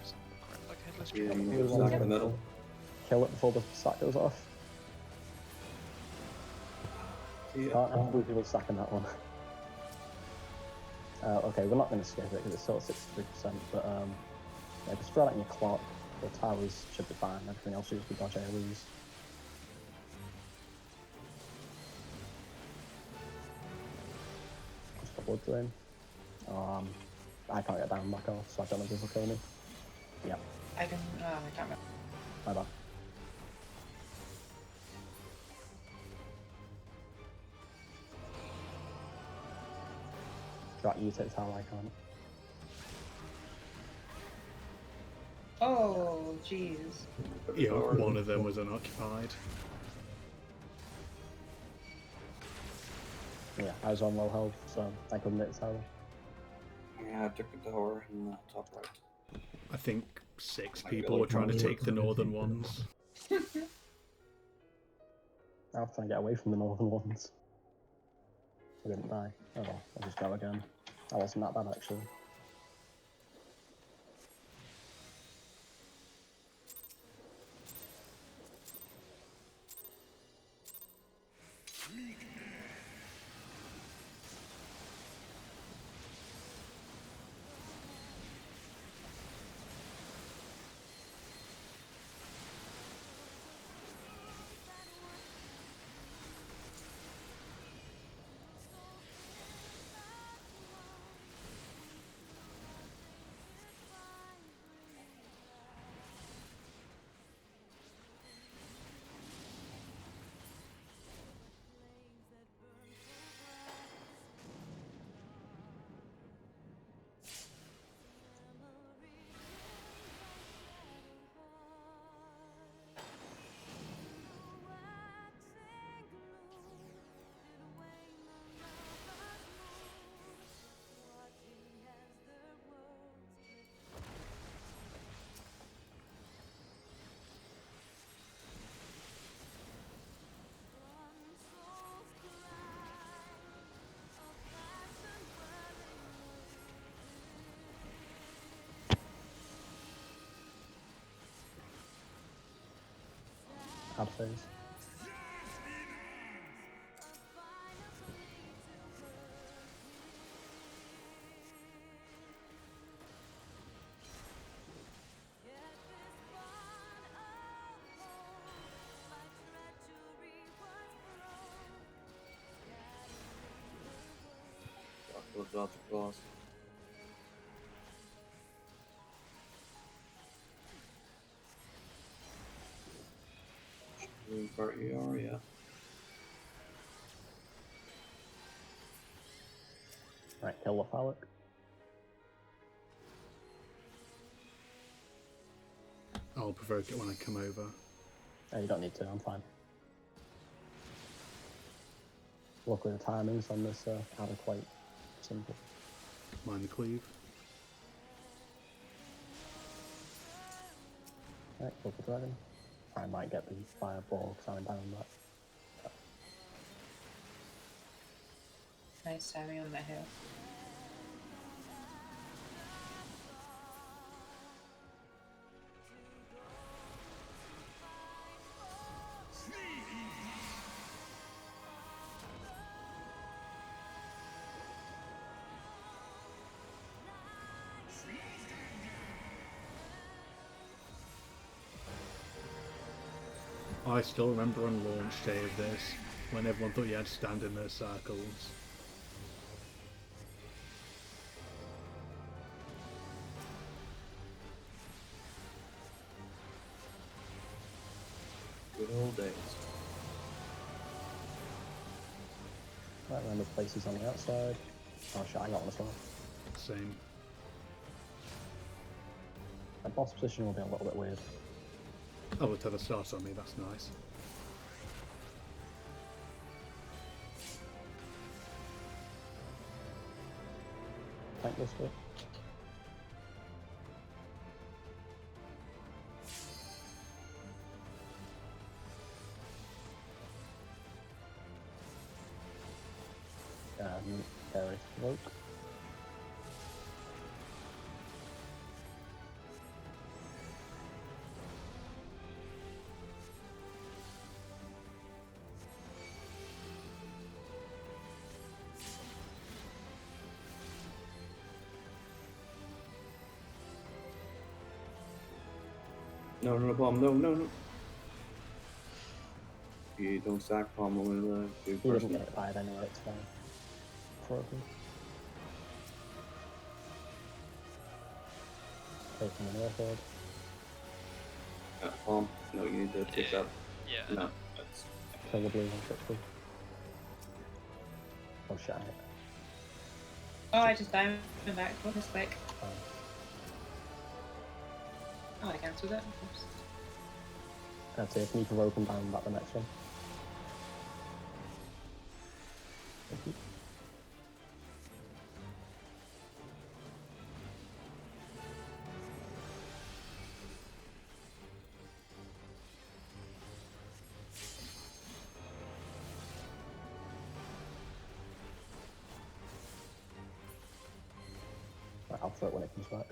Some crap like headless
Yeah,
chicken.
you go stack in the middle.
Kill it before the stack goes off.
See ya.
Can't have blue people stacking that one. Okay, we're not going to skip it because it's still at 63%, but yeah, just spread out in your clock. The towers should be fine, everything else should just be dodge AoEs. Just a blood drain. I can't get down back off, so I don't know if this will kill me. Yep,
I can. Oh, I can't remember.
my bad. Drat, you take the tower, I can't.
Oh, jeez.
Yeah, one of them was unoccupied.
Yeah, I was on low health, so I couldn't hit the tower.
Yeah, I took the tower in the top right.
I think 6
I
people
feel
were
like
trying to
one
take the northern ones.
I was trying to get away from the northern ones. I didn't die. Oh well, I'll just go again. That wasn't that bad actually. Ad phase.
Those lots of claws. Blue part you are, yeah.
Right, kill the phallic.
I'll provoke it when I come over.
You don't need to, I'm fine. Luckily the timings on this ad are quite simple.
Mind the cleave.
Right, go for dragon. I might get the fireball because I'm down that.
Nice Sammy on the hill.
I still remember on launch day of this, when everyone thought you had to stand in their circles.
Good old days.
Right, remember places on the outside. Oh shit, I got one as well.
Same.
That boss position will be a little bit weird.
Oh, the tether starts on me, that's nice.
Tank this bit. Carry smoke.
No, no, bomb. No, no, no. You don't stack bomb with the big
He didn't
person.
get it by then, anyway, it's fine. Broken. Taking an airfield.
Bomb. No, you need to take that.
Yeah.
No, that's.
Kill the blue one quickly. Oh shit, I hit.
Oh, I just diamond back. What is quick? Oh, I cancelled it. Oops.
That's it, you can open down back the next one. Thank you. Right, I'll throw it when it comes back.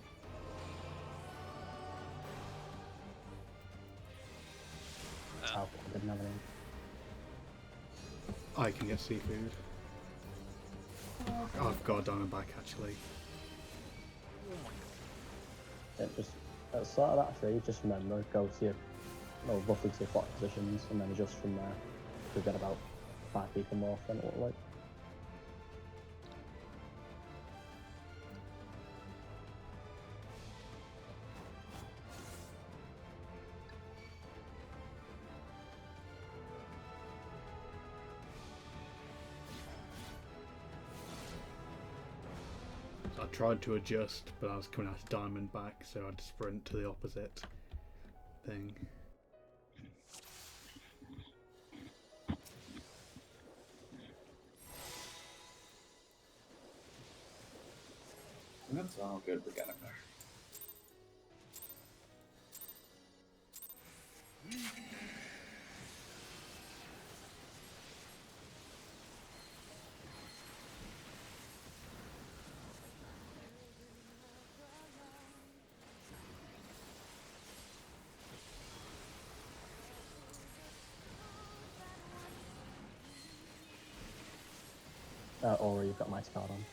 Oh.
I didn't have any.
I can get seafood. I've got a diamond back actually.
Yeah, just at the start of that trade, just remember, go to your, well, roughly to your flock positions, and then adjust from there. You'll get about 5 people more than it looked like.
I tried to adjust, but I was coming out of diamond back, so I had to sprint to the opposite thing.
That's all good. We're getting there.
Or you've got Mighty Card on.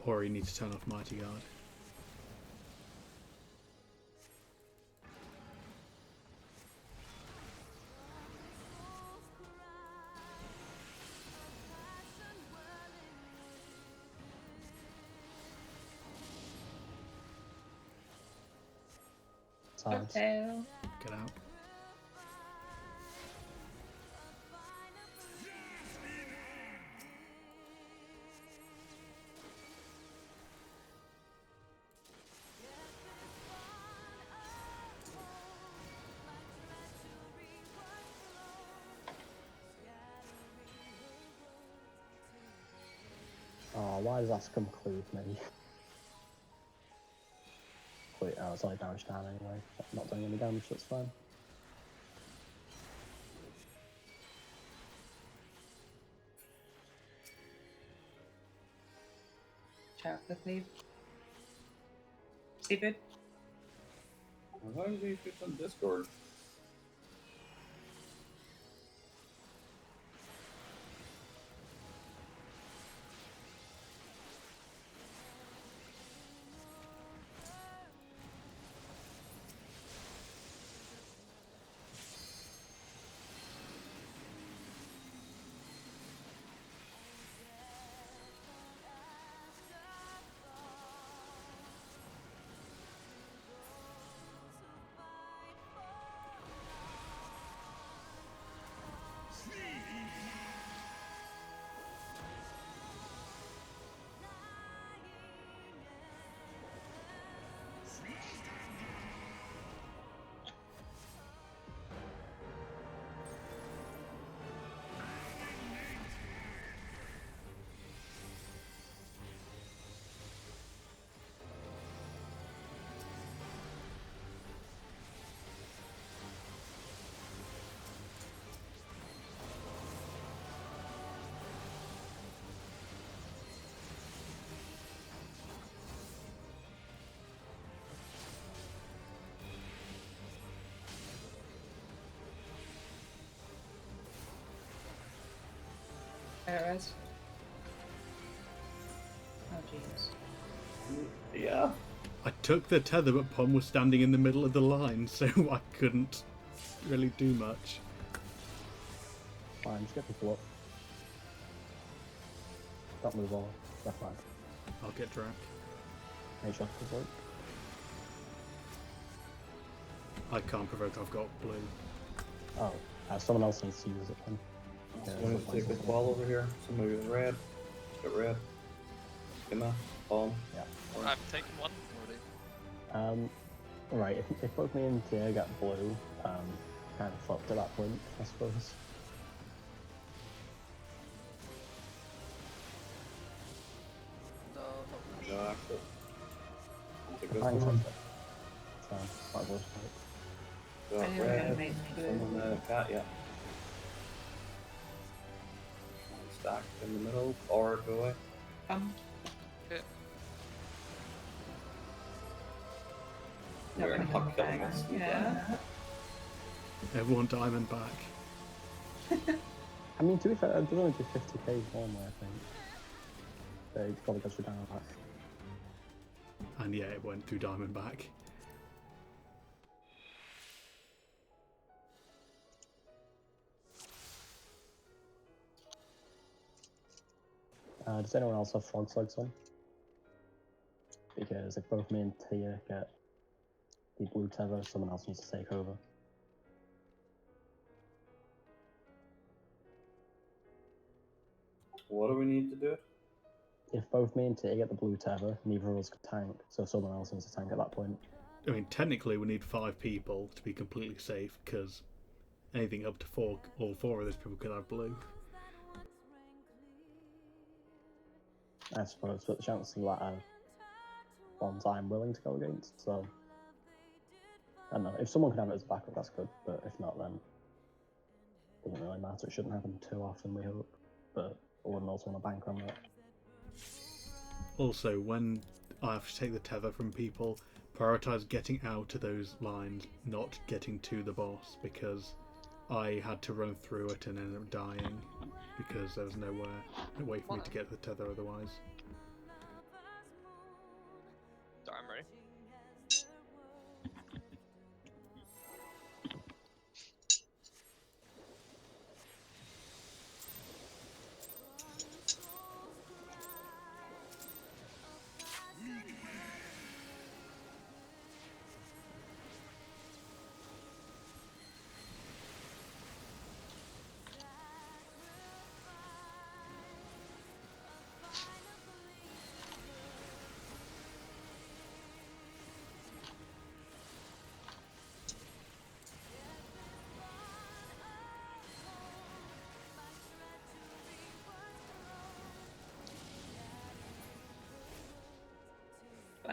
Or you need to turn off Mighty Guard.
sides.
Cocktail.
Get out.
Oh, why does that conclude me? Wait, oh, it's only damage down anyway. Not doing any damage, that's fine.
Shout out quickly. Seafood.
Why do these people on Discord?
There it is. Oh jeez.
Yeah.
I took the tether, but Pom was standing in the middle of the line, so I couldn't really do much.
Fine, just get people up. Don't move on. Left flank.
I'll get Drac.
Mage left to work.
I can't provoke, I've got blue.
Oh, someone else needs to use it then.
Somebody
Yeah,
take this ball over here. Somebody with red. Got red. Skimmer. Palm.
Yeah.
I've taken one already.
Right, if both me and Tia get blue, kind of fucked at that point, I suppose.
No access. Take this
Fine,
one.
so, might as well just take.
Got
Anyway,
red.
make blue.
Someone cat, yeah. Stacked in the middle. Or go away.
Not
We're
gonna come
not killing
back.
us.
Yeah.
Everyone diamond back.
I mean, to be fair, there's only do 50k more, I think. So it probably goes for down back.
And yeah, it went through diamond back.
Does anyone else have frog's legs on? Because if both me and Tia get the blue tether, someone else needs to take over.
What do we need to do?
If both me and Tia get the blue tether, neither of us can tank, so someone else needs to tank at that point.
I mean, technically we need 5 people to be completely safe, because anything up to 4, all 4 of those people could have blue.
I suppose, but the chances of that are ones I'm willing to go against, so I don't know. If someone can have it as a backup, that's good, but if not, then it doesn't really matter. It shouldn't happen too often, we hope, but I wouldn't also want to bank on that.
Also, when I have to take the tether from people, prioritise getting out to those lines, not getting to the boss, because I had to run through it and end up dying because there was no way for me to get the tether otherwise.
Sorry, I'm ready.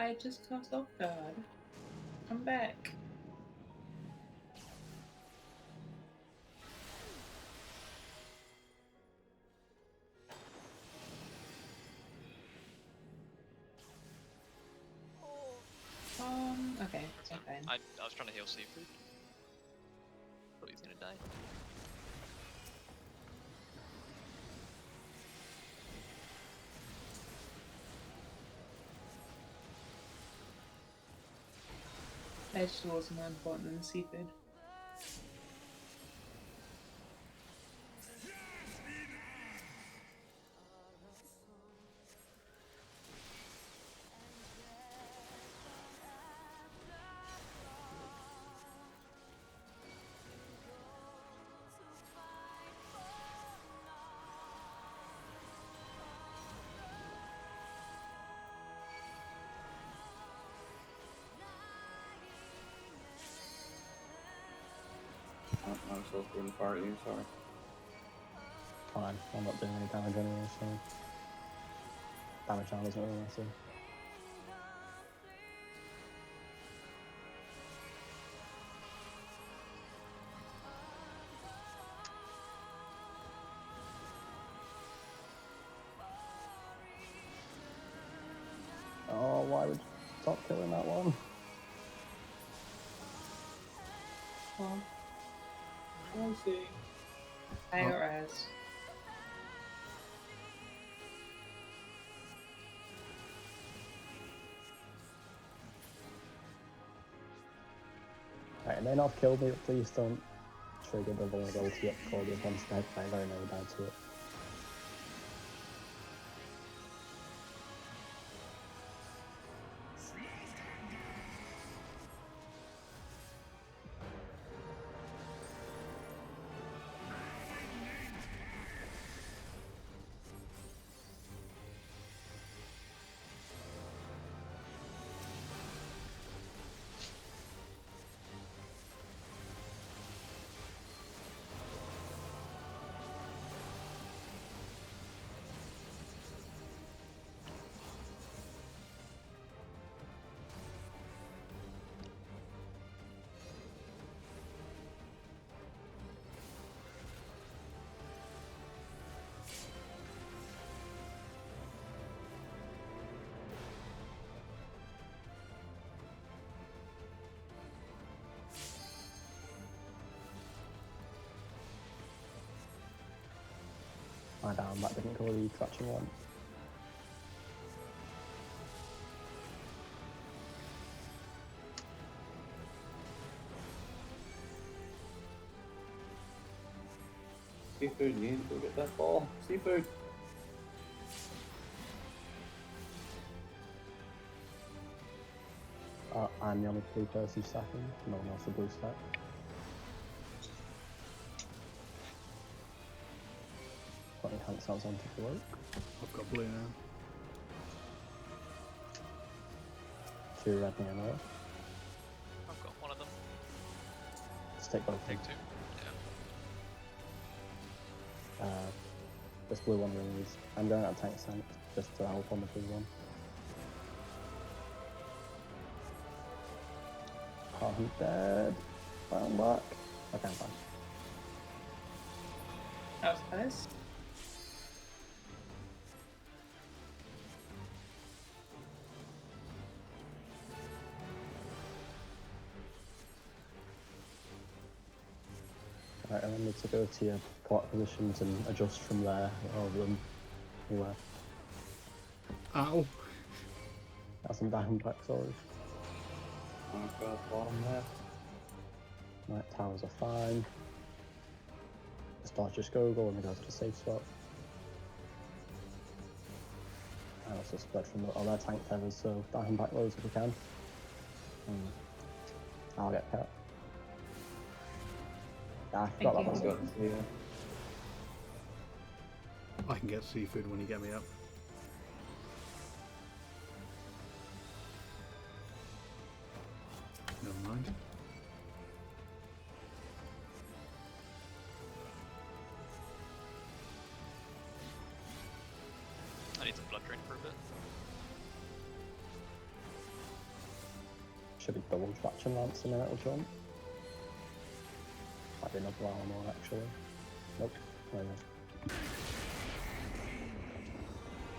I just cast off guard. Come back. Okay, it's okay.
I was trying to heal Seafood. Thought he was gonna die.
Vegetables are more important than seafood.
I'm so good in fire you, sorry.
Fine, I'm not doing any damage anyway, so damage now doesn't really matter. Oh, why would you stop killing that one?
Well,
I see.
I got res.
Right, it may not have killed me, but please don't trigger the vulnerability up before the one's dead. I very never died to it. My down, that didn't go the catching one.
Seafood, you need to go get that ball. Seafood!
I'm the only blue person stacking, no one else the blue stack. Putting hand sounds on to work.
I've got blue now.
2 red near now.
I've got one of them.
Let's take both.
Take 2. Yeah.
This blue one really needs. I'm going out tank sense just to help on the blue one. Oh, he's dead. I'm back. Okay, I'm fine.
That was close.
Right, remember to go to your plot positions and adjust from there rather than anywhere.
Ow!
That's some down back, sorry.
I've got bottom left.
Right, towers are fine. The stars just go and they go to the safe spot. I also spread from the other tank tethers, so down back loads if we can. I'll get cut. Ah, I forgot that
Thank
was
you.
it.
Yeah.
I can get seafood when you get me up. Never mind.
I need some blood drain for a bit.
Should be double traction lance and then it'll jump. Might be another hour more actually. Nope. There we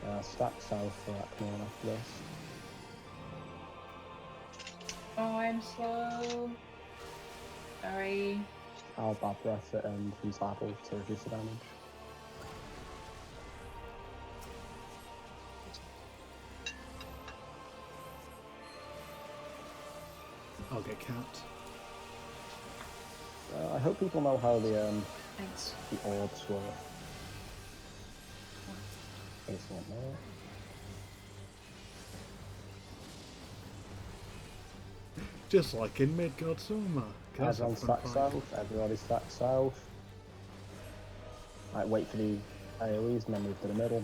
go. Stack south for that corner after this.
Oh, I'm slow. Sorry.
I'll bad breath it and use battle to reduce the damage.
I'll get capped.
I hope people know how the
Thanks.
orbs work. Excellent, no.
Just like in Midgard Summer.
Everyone stack south, everybody stack south. Right, wait for the AoEs and then move to the middle,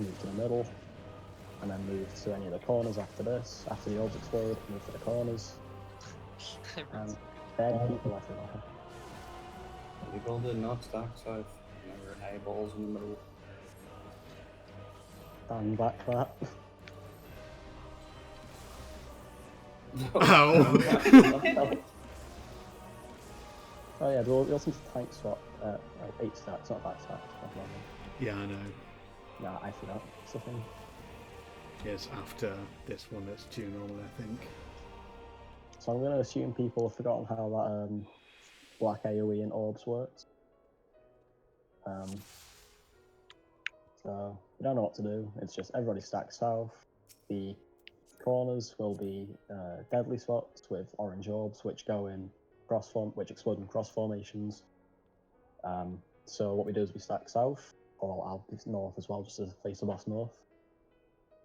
and then move to any of the corners after this. After the orbs explode, move to the corners. And dead people everywhere.
People did not stack south. There were eyeballs in the middle.
Stand back that.
Ow!
Oh yeah, we'll listen to tank swap. 8 stacks, not 5 stacks.
Yeah, I know.
Nah, I forgot. It's the thing.
Yes, after this one that's due normally, I think.
So I'm going to assume people have forgotten how that black AoE and orbs works. So we don't know what to do. It's just everybody stack south. The corners will be deadly spots with orange orbs, which go in which explode in cross formations. So what we do is we stack south, or I'll do north as well, just to face the boss north.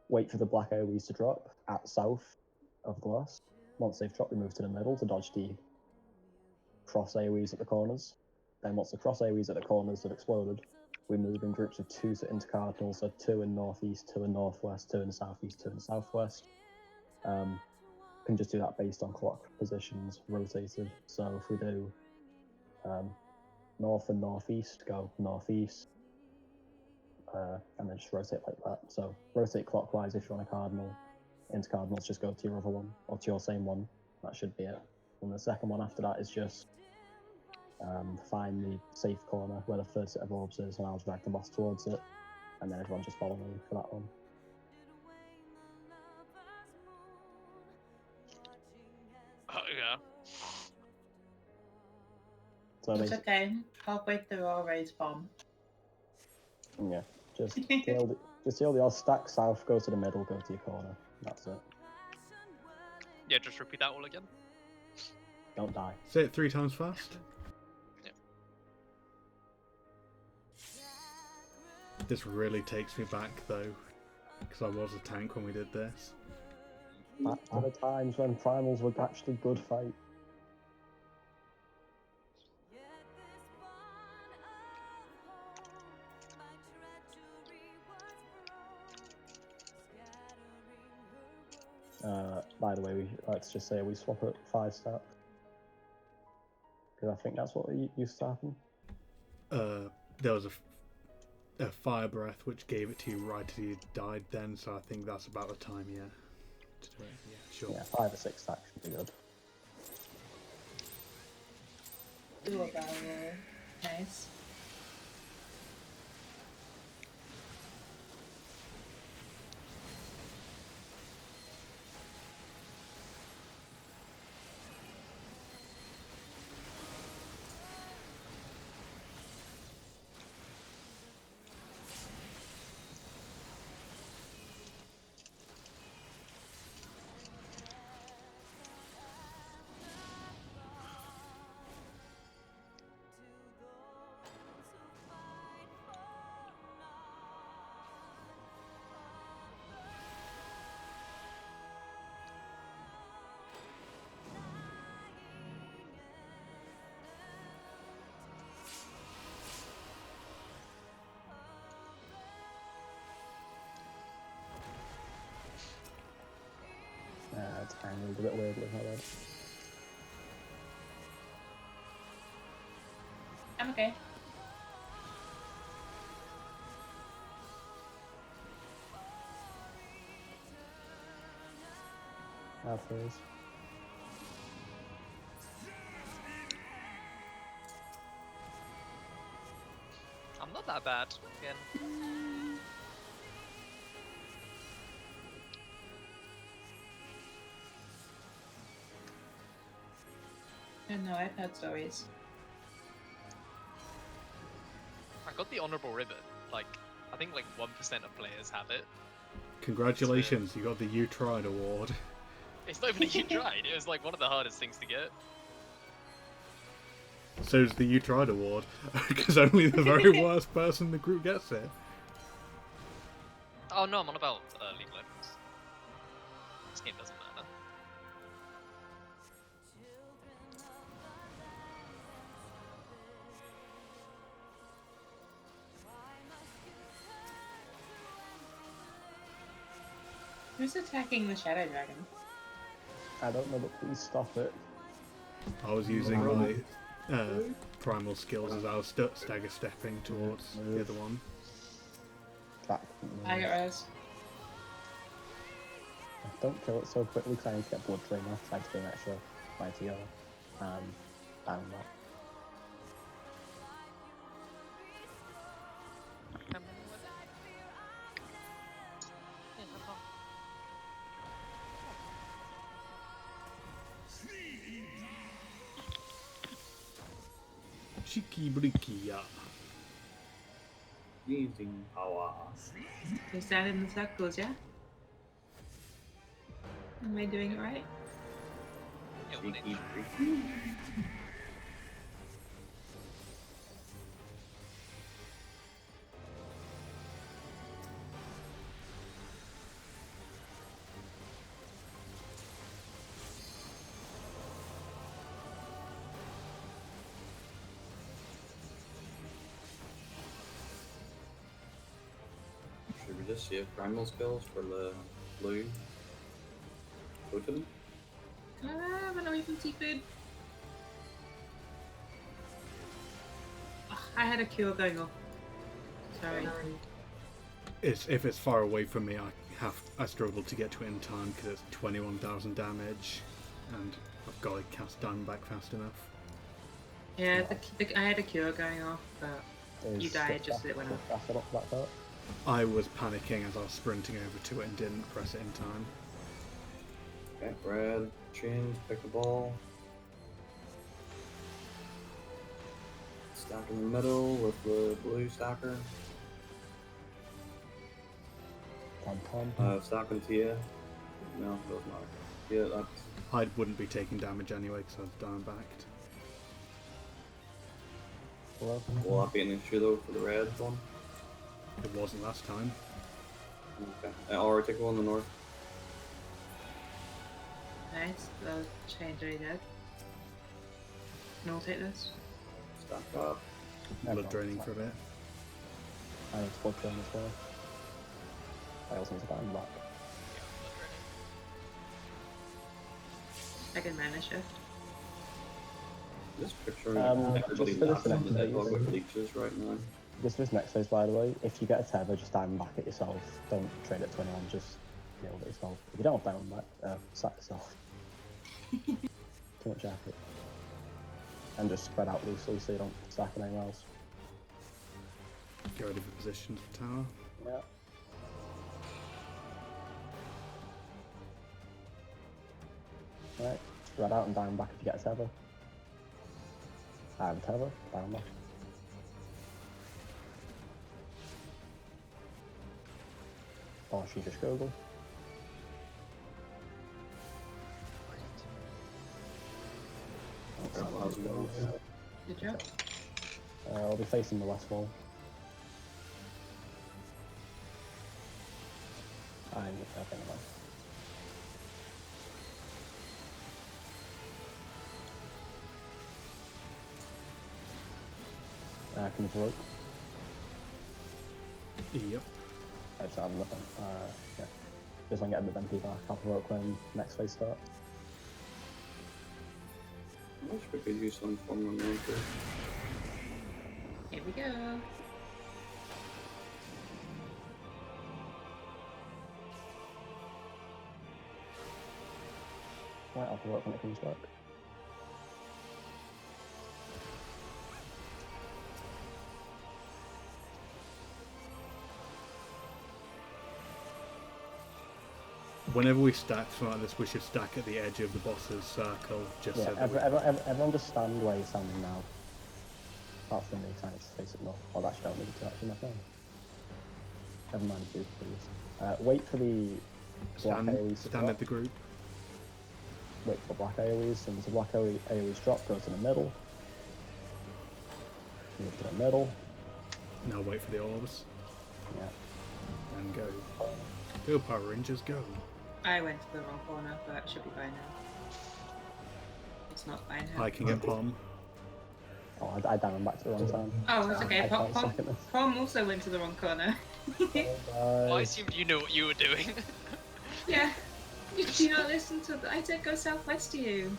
Wait for the black AoEs to drop at south of the glass. Once they've dropped, we move to the middle to dodge the cross AoEs at the corners. Then once the cross AoEs at the corners have exploded, we move in groups of 2 into cardinals, so 2 in northeast, 2 in northwest, 2 in southeast, 2 in southwest. Can just do that based on clock positions rotated. So if we do north and northeast, go northeast, and then just rotate like that. So rotate clockwise if you're on a cardinal. Into cardinals, just go to your other one, or to your same one. That should be it. And the second one after that is just find the safe corner where the first set of orbs is, and I'll drag the boss towards it, and then everyone just follow me for that one.
Oh, yeah.
So
It's okay. Halfway through, I'll raise bomb.
yeah, just deal the odds, stack south, go to the middle, go to your corner. That's it.
Yeah, just repeat that all again.
Don't die.
Say it 3 times fast.
Yeah.
This really takes me back though, because I was a tank when we did this.
Back to the times when primals were actually good fight. By the way, let's just say we swap at 5 stacks. Because I think that's what used to happen.
There was a fire breath which gave it to you right as you died then, so I think that's about the time, yeah. To do it. Yeah, sure.
Yeah, 5 or 6 stacks should be good.
Do a battle roll. Nice.
It's angled a bit weirdly, however.
I'm okay.
Have those.
not that bad. Again.
I don't know, I've heard stories.
I got the honorable ribbon. Like, I think like 1% of players have it.
Congratulations, you got the You Tried award.
It's not even a you tried. It was like one of the hardest things to get.
So's the You Tried award, because only the very worst person in the group gets it.
Oh no, I'm on about League of Legends. This game doesn't matter.
Who's attacking the Shadow Dragon?
I don't know, but please stop it.
I was using my primal skills as I was stagger stepping towards the other one.
Back.
I got Rose.
Don't kill it so quickly because I need to get blood drain off. I have to do an extra fight together. Down that.
Cheeky breaky,
Using power.
So stand in the circles, yeah? Am I doing it right?
Yeah,
Cheeky freaky. Should we just save primal skills for the blue totem?
Ah, but not even seafood. Ugh, I had a cure going off. Sorry.
If it's far away from me, I struggle to get to it in time because it's 21,000 damage, and I've got to cast down back fast enough.
Yeah, I had a cure going off, but you died just as it went off.
I was panicking as I was sprinting over to it and didn't press it in time.
Okay, red, change, pick the ball. Stack in the middle with the blue stacker. Stack and Tia. No, it doesn't matter. Yeah, that's.
I wouldn't be taking damage anyway because I was down backed.
Will that be an issue though for the red one?
It wasn't last time.
Okay. Or take one in the north.
Nice, the change already did. And I'll take this.
Stack up.
Blood draining for a bit.
I need blood drain as well. I also need to down back.
Second mana shift.
Just picturing everybody
just for this
laughing on the
next
deadlock
phase.
with leeches right now.
This was next phase, by the way. If you get a tether, just diamond back it yourself. Don't trade it to anyone, just deal with it yourself. If you don't have diamond back, sack yourself. Too much effort. And just spread out loosely so you don't stack it anywhere else.
Get ready for positions for tower.
Yeah. Right, spread out and diamond back if you get a tether. I have a tether, diamond back. Or she just Google.
Good job.
I'll be facing the west wall. I think I'm can you provoke?
Yep.
I just have nothing. Yeah. Just want to get a bit of MP back. I'll provoke when next phase starts.
I wish we could use some form of anchor.
Here we go.
Right, I'll provoke when it comes back.
Whenever we stack something like this, we should stack at the edge of the boss's circle, just
Yeah,
so that
everyone just stand where you're standing now. Apart from me trying to face it north. Well, actually, I don't need to actually my phone. Never mind, do please. Wait for the black AoEs to
stand
drop.
at the group.
Wait for black AoEs, and as the black AoEs drop, go to the middle. Move to the middle.
Now wait for the orbs.
Yeah.
And go. Go, Power Rangers, go.
I went to the wrong corner, but it should be fine now. It's not fine now.
Hiking at Palm.
Oh, I downed back to the wrong time.
Oh, it's okay.
I can't
Pom
second this.
also went to the wrong corner.
Well, I assumed you knew what you were doing.
Yeah. Did you not listen to I said go southwest to you.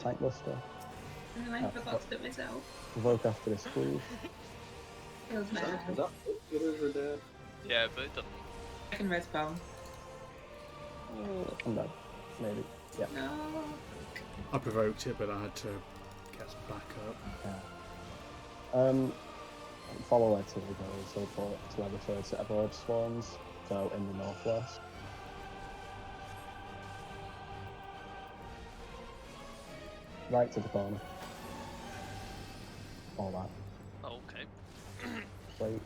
Tank Buster.
And I forgot to do it myself.
Vote after this, please.
Feels bad.
Is that Hitlers are dead?
Yeah, but it doesn't.
I can res bomb.
I'm dead. Maybe. Yeah.
No.
I provoked it, but I had to get us back up.
Yeah. Follow where Tilly goes, so to where the third set of orb spawns, so in the northwest. Right to the corner. All that.
Oh, okay.
Wait.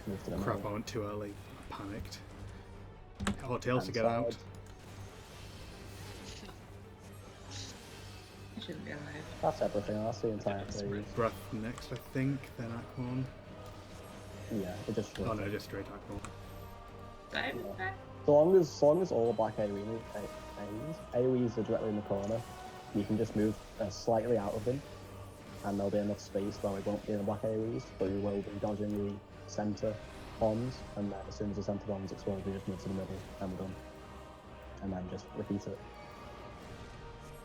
Move to the
Crap,
middle.
I went too early. I panicked. Tails to get out.
Hand
I shouldn't be alive.
That's everything, that's the entire phase.
Breath next, I think, then Aquan.
Yeah, it just
Oh no, just straight Aquan.
Diamond back?
So long as all black AoEs are directly in the corner, you can just move slightly out of them, and there'll be enough space where we won't be in the black AoEs, but we will be dodging the centre bombs, and then as soon as the centre bombs explode, we just move to the middle, and we're done. And then just repeat it.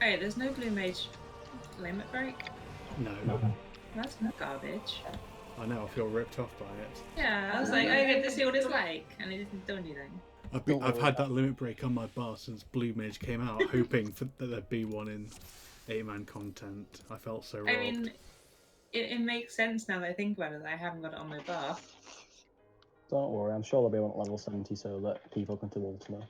Hey, there's no blue mage limit break.
No.
That's not garbage.
I know, I feel ripped off by it.
Yeah, I was like, I get to see what it's like, and it didn't do anything.
I've had that limit break on my bar since Blue Mage came out, hoping that there'd be one in 8-man content. I felt so robbed.
I mean, it makes sense now that I think about it that I haven't got it on my bar.
Don't worry, I'm sure there'll be one at level 70 so that people can do Ultima.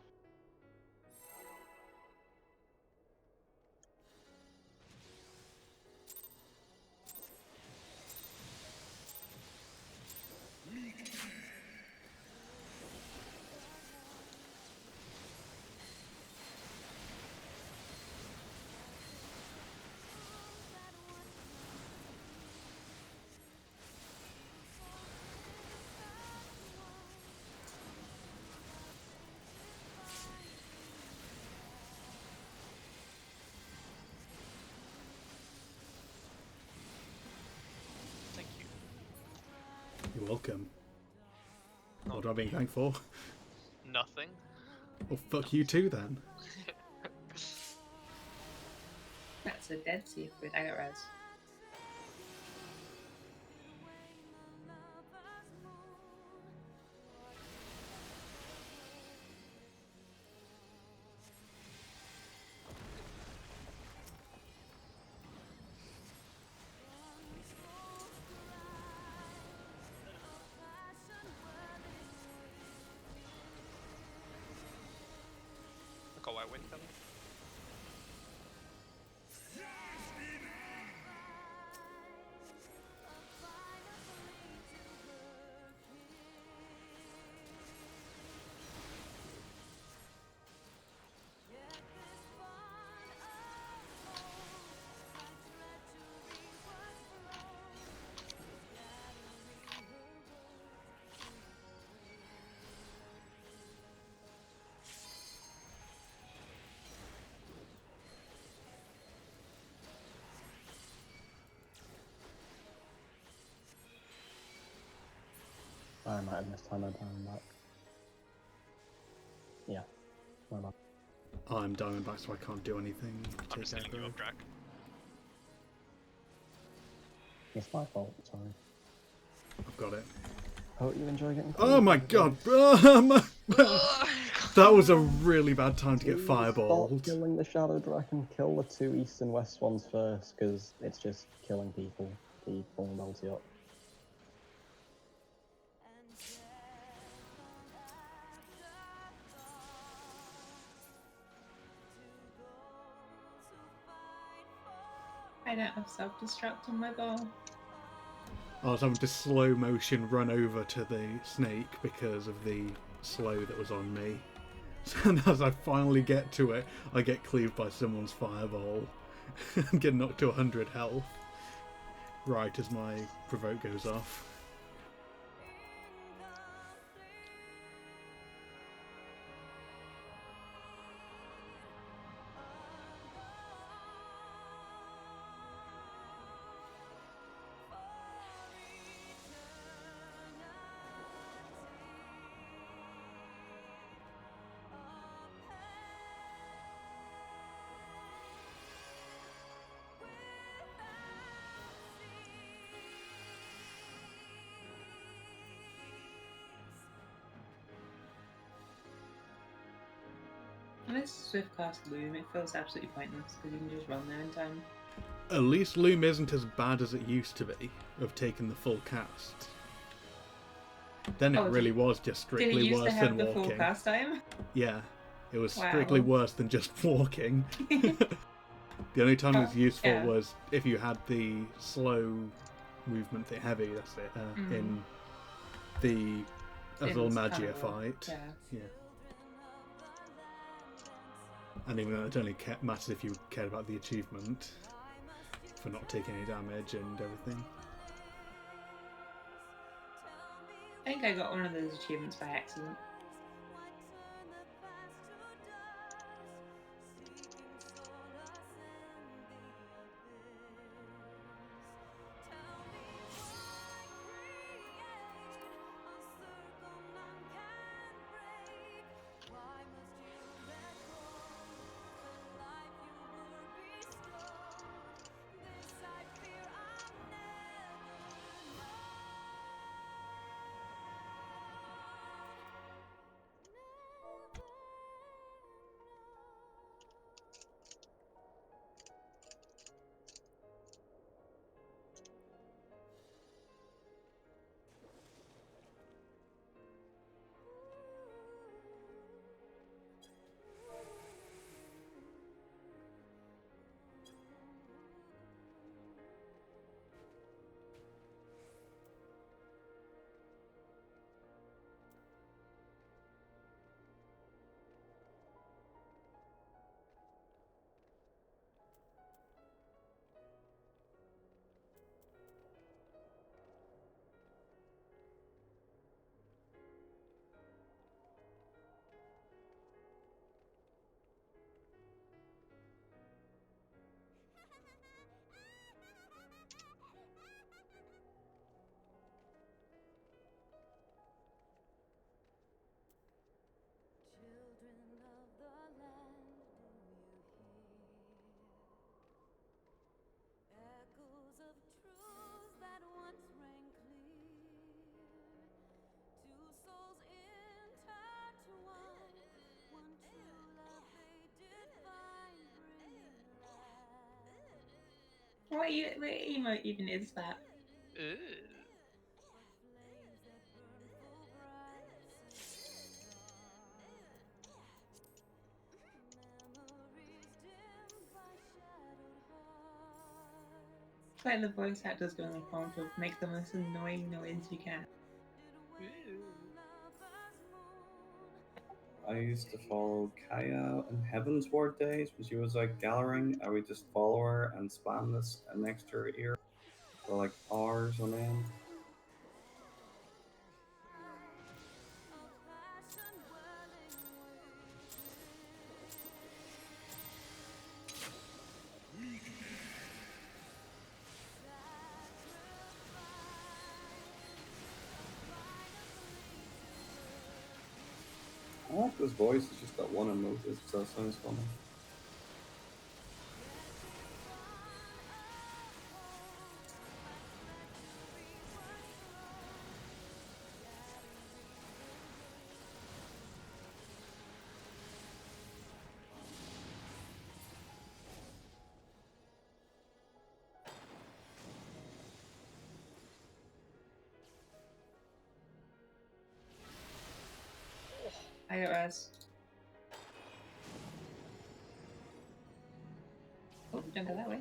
Thank you.
You're welcome. What am I being thanked for?
Nothing.
Well, fuck you too then.
That's a dead secret. I got res.
Look how I win them.
I might have missed time I'm back. Yeah, my bad.
I'm Diamondback, so I can't do anything.
I'm just hitting you up, Drac.
It's my fault, sorry.
I've got it.
Hope you enjoy getting
Oh my god! That was a really bad time to get
Stop
fireballed.
killing the Shadow Dragon, kill the two east and west ones first, because it's just killing people. The vulnerability up.
I don't have self-destruct on my bow.
I was having to slow motion run over to the snake because of the slow that was on me. So as I finally get to it, I get cleaved by someone's fireball and get knocked to 100 health right as my provoke goes off.
Unless Swift cast Loom, it feels absolutely pointless because you can just run there in time.
At least Loom isn't as bad as it used to be, of taking the full cast. Then it really was just
Did it
strictly
used
worse
to have
than
the
walking.
full cast time?
Yeah, it was
Wow.
strictly worse than just walking. The only time it was useful
yeah.
was if you had the slow movement, the heavy, that's it, in the Azul Magia fight. Yeah. And even though it only matters if you cared about the achievement for not taking any damage and everything.
I think I got one of those achievements by accident. What emote even is that?
Ooh.
It's like the voice actors going on phone to make the most annoying noise you can.
I used to follow Kaya in Heaven's Ward days when she was like gathering. I would just follow her and spam this next to her ear for like hours on end. I like this voice, it's just that one emote, it still sounds funny.
I got res. Oh, don't go that way.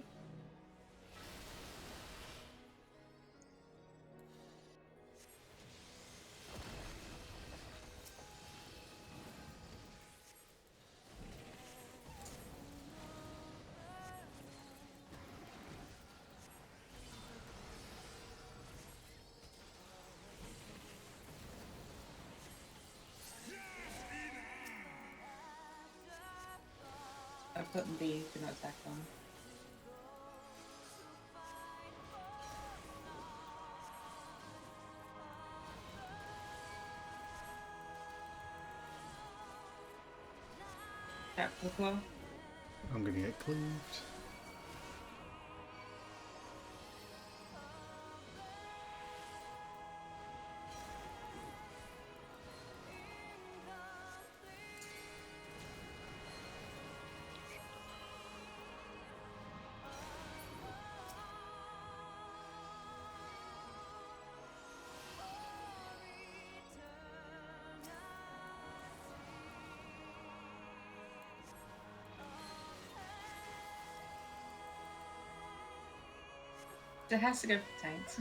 putting the do not attack on. Grapple claw.
I'm gonna get cleaved.
It has to go for tanks.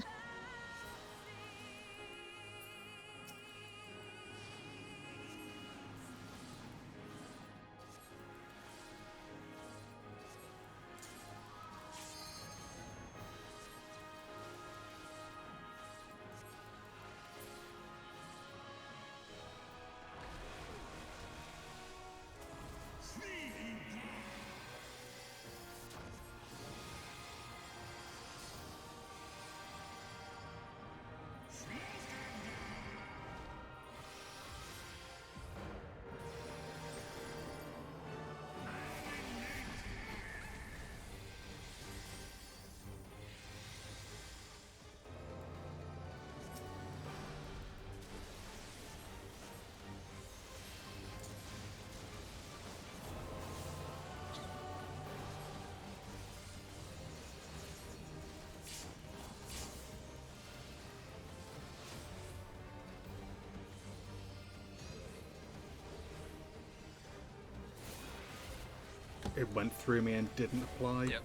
It went through me and didn't apply.
Yep.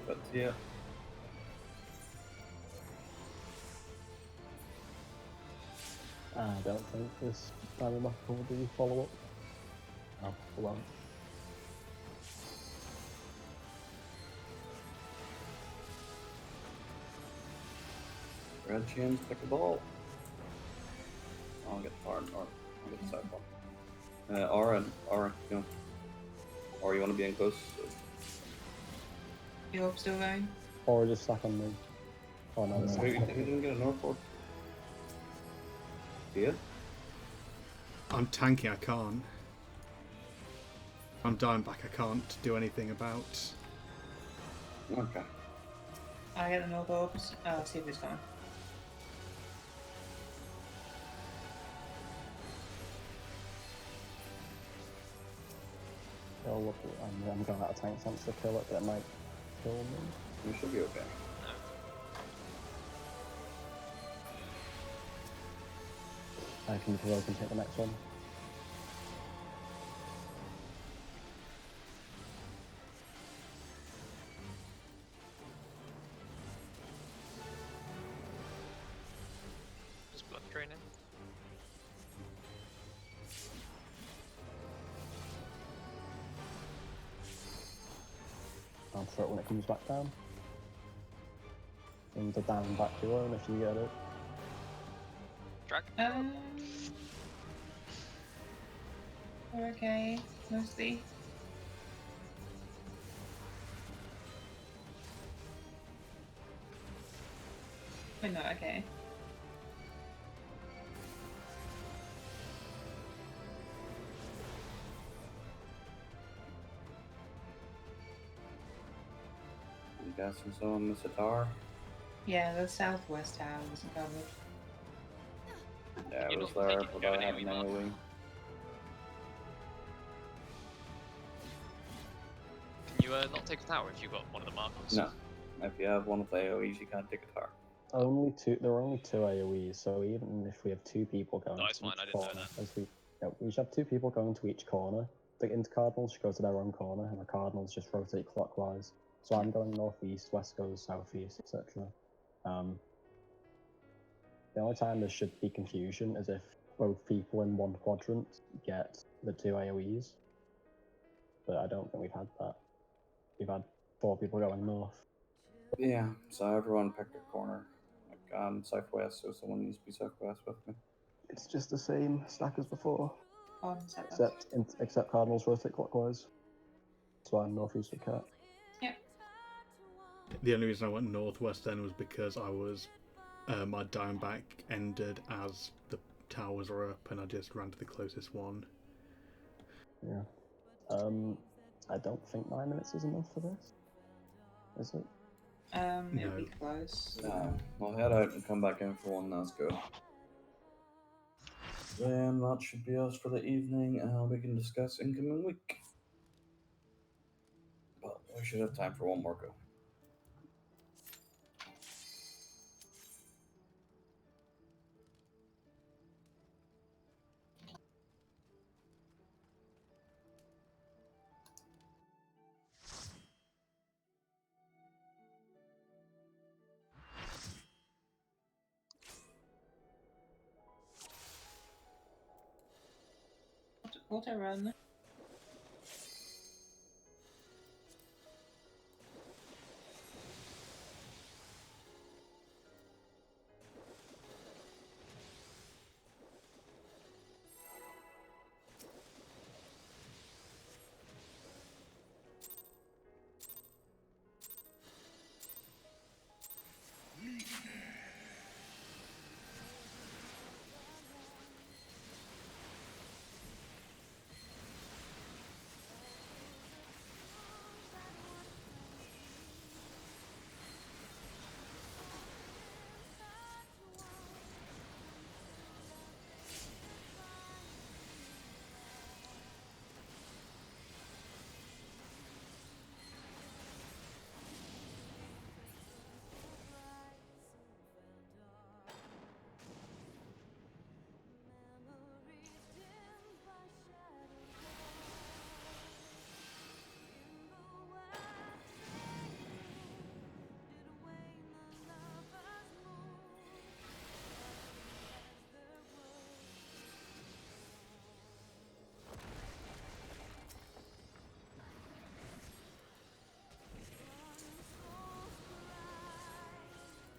But yeah.
I don't think this trademark will do follow up. No, it won't.
Red chins, pick the ball. I'll get the far, or I'll get the side ball. Aura, you know. Or you want to be in close?
The orb still going.
Or just stack on me. Oh no, it's
Who didn't get a North Port? Yeah?
I'm tanking, I can't. I'm dying back, I can't do anything about.
Okay.
I get the north orbs. I'll see if it's gone.
It'll look, I'm going out of tank chance to kill it, but it might kill me.
You should be okay.
I can provoke and take the next one.
Just blood draining.
I'll throw it when it comes back down. And the down back your own if you get it.
Drag.
We're okay, mostly. We're not okay.
I'm guessing so on the sitar.
Yeah, the southwest tower wasn't covered.
Yeah, it
You're
was
not
there,
taking
but I
any
had an
mark.
AoE.
Can you not take a tower if you've got one of the markers?
No. If you have one of the AoEs, you can't take a tower.
Only two. There are only two AoEs, so even if we have two people going
No, it's
to
fine,
each
I didn't know
corner,
that.
as we should have two people going to each corner. The intercardinals should go to their own corner, and the cardinals just rotate clockwise. So I'm going northeast, west goes southeast, etc. The only time there should be confusion is if both people in one quadrant get the two AoEs. But I don't think we've had that. We've had 4 people going north.
Yeah, so everyone picked a corner. Like, southwest, so someone needs to be southwest with me.
It's just the same stack as before.
on settlers.
Except Cardinals rotate clockwise. So I'm northeast of Cat.
Yep.
The only reason I went northwest then was because I was my down back ended as the towers are up, and I just ran to the closest one.
Yeah. I don't think 9 minutes is enough for this. Is it?
It'll
No.
be close.
No, I'll head out and come back in for one last go. Then that should be us for the evening, and we can discuss incoming week. But we should have time for one more go.
Auto run.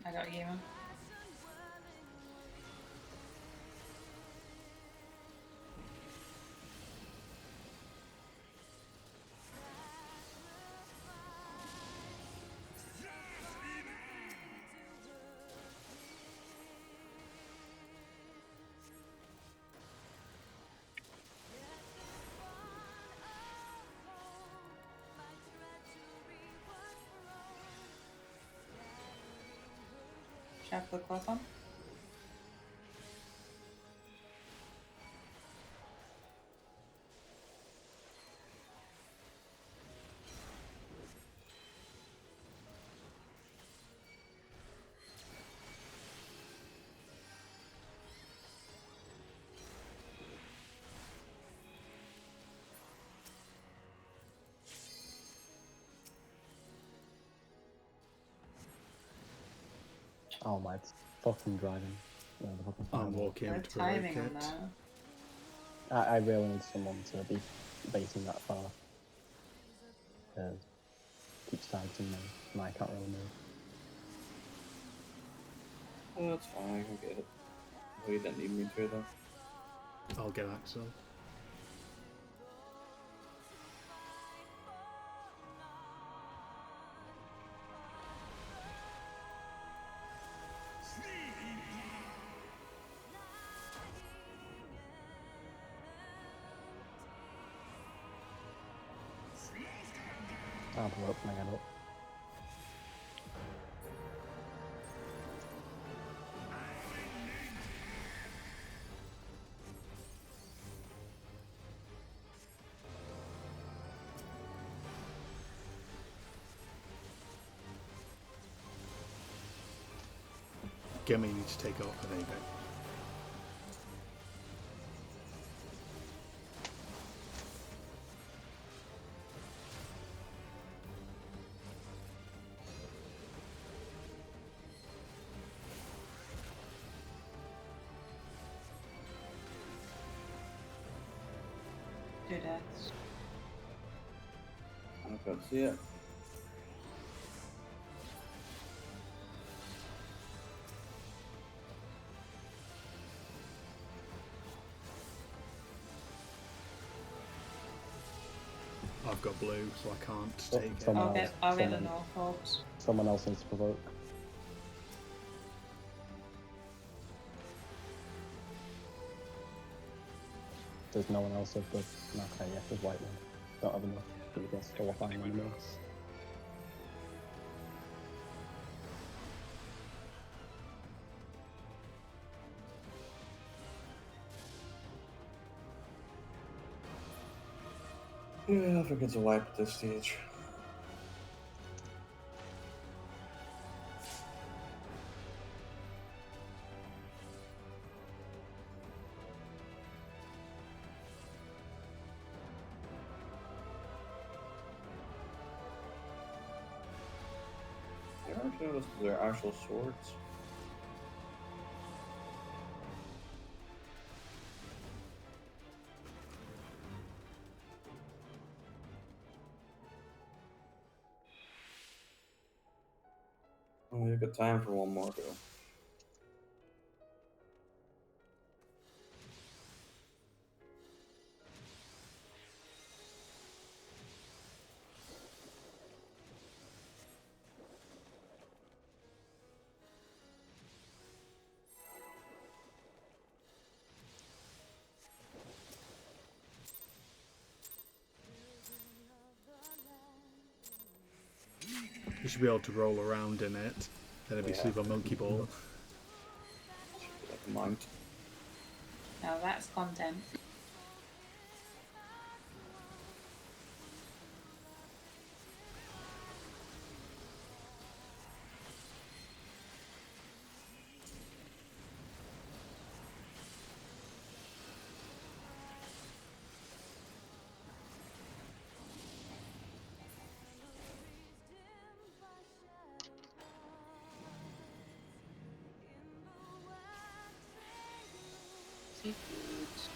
I got you. Should I put cloth on?
Oh my, it's fucking driving. Yeah, the fucking
I'm
fireball.
walking
The
up to break
timing on
it.
that.
I really need someone to be basing that far. Keeps targeting me, and I can't really move.
Oh, that's fine, I get it. Oh, you didn't need me to, though.
I'll get Axel.
I'll blow up my head up.
Get me, you need to take off. There you go.
Two deaths.
I can't see it.
I've got blue, so I can't
Oh,
take it.
someone
I'll
else.
get the North Orbs.
Someone else needs to provoke. There's no one else with the... Okay, yeah, there's white one. Don't have enough. But I guess
Yeah,
qualifying
I think we
enemies.
Yeah, I think it's a wipe at this stage. I actually noticed they're actual swords. Oh, you've got time for one more go.
You should be able to roll around in it. Then it'd be
Yeah.
super monkey ball.
Should be like a mount.
Now that's content. Seafoods.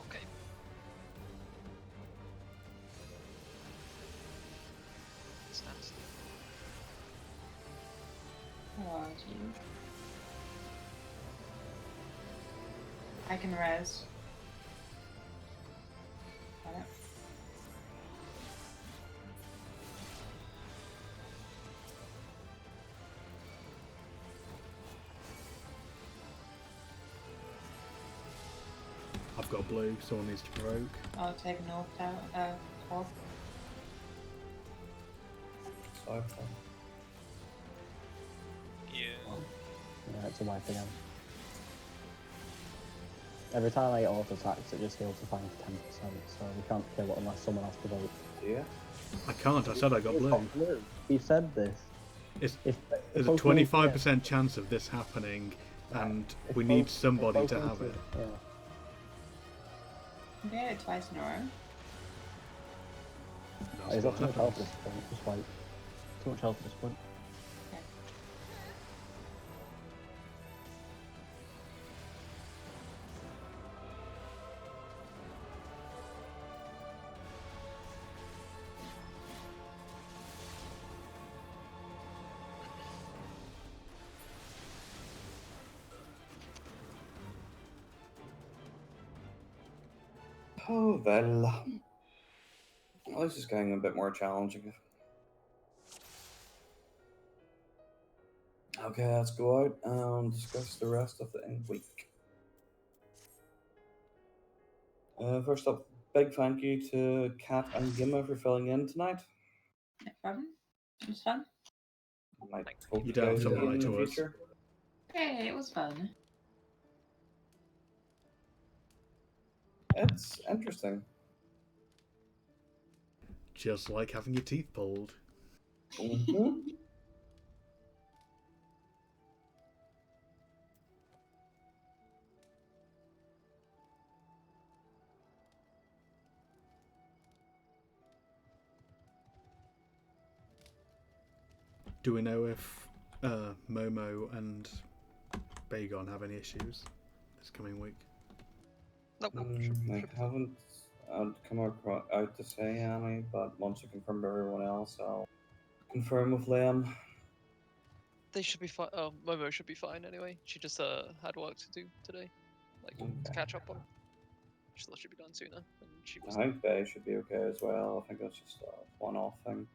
Okay. Stats.
Oh, gee. I can res. Got it.
I've got blue. Someone needs to provoke.
I'll take North out. Corp.
Side.
Yeah.
Yeah, it's a wipe again. Every time I get auto attacks, it just heals the fang for 10%, so we can't kill it unless someone has to vote.
Yeah.
I can't. I said I got
It's
blue.
not blue. You said this.
It's,
If
there's a
Pokemon-
25% chance of this happening, and
if
we
Poke-
need
if
somebody to
Pokemon
have
do-
it.
Yeah.
I did it twice in a row.
That's
He's
what
got too much health at
happens.
this point. Just like too much health at this point.
Oh well. Well, this is getting a bit more challenging. Okay, let's go out and discuss the rest of the week. First up, big thank you to Kat and Gimma for filling in tonight.
No problem. It was fun.
Might
Thank
hope
you.
you
don't
guys
have to
again
lie
in the
to us.
future.
Hey, it was fun.
It's interesting.
Just like having your teeth pulled.
Mm-hmm.
Do we know if Momo and Bagon have any issues this coming week?
Nope.
I
Should be fine.
haven't come out to say any, but once I confirm with everyone else, I'll confirm with Liam.
They should be fine. Oh, Momo should be fine anyway. She just had work to do today, like to
Okay.
catch up on. She thought she'd be done sooner, and she
I
was.
think Bay should be okay as well. I think that's just a one-off thing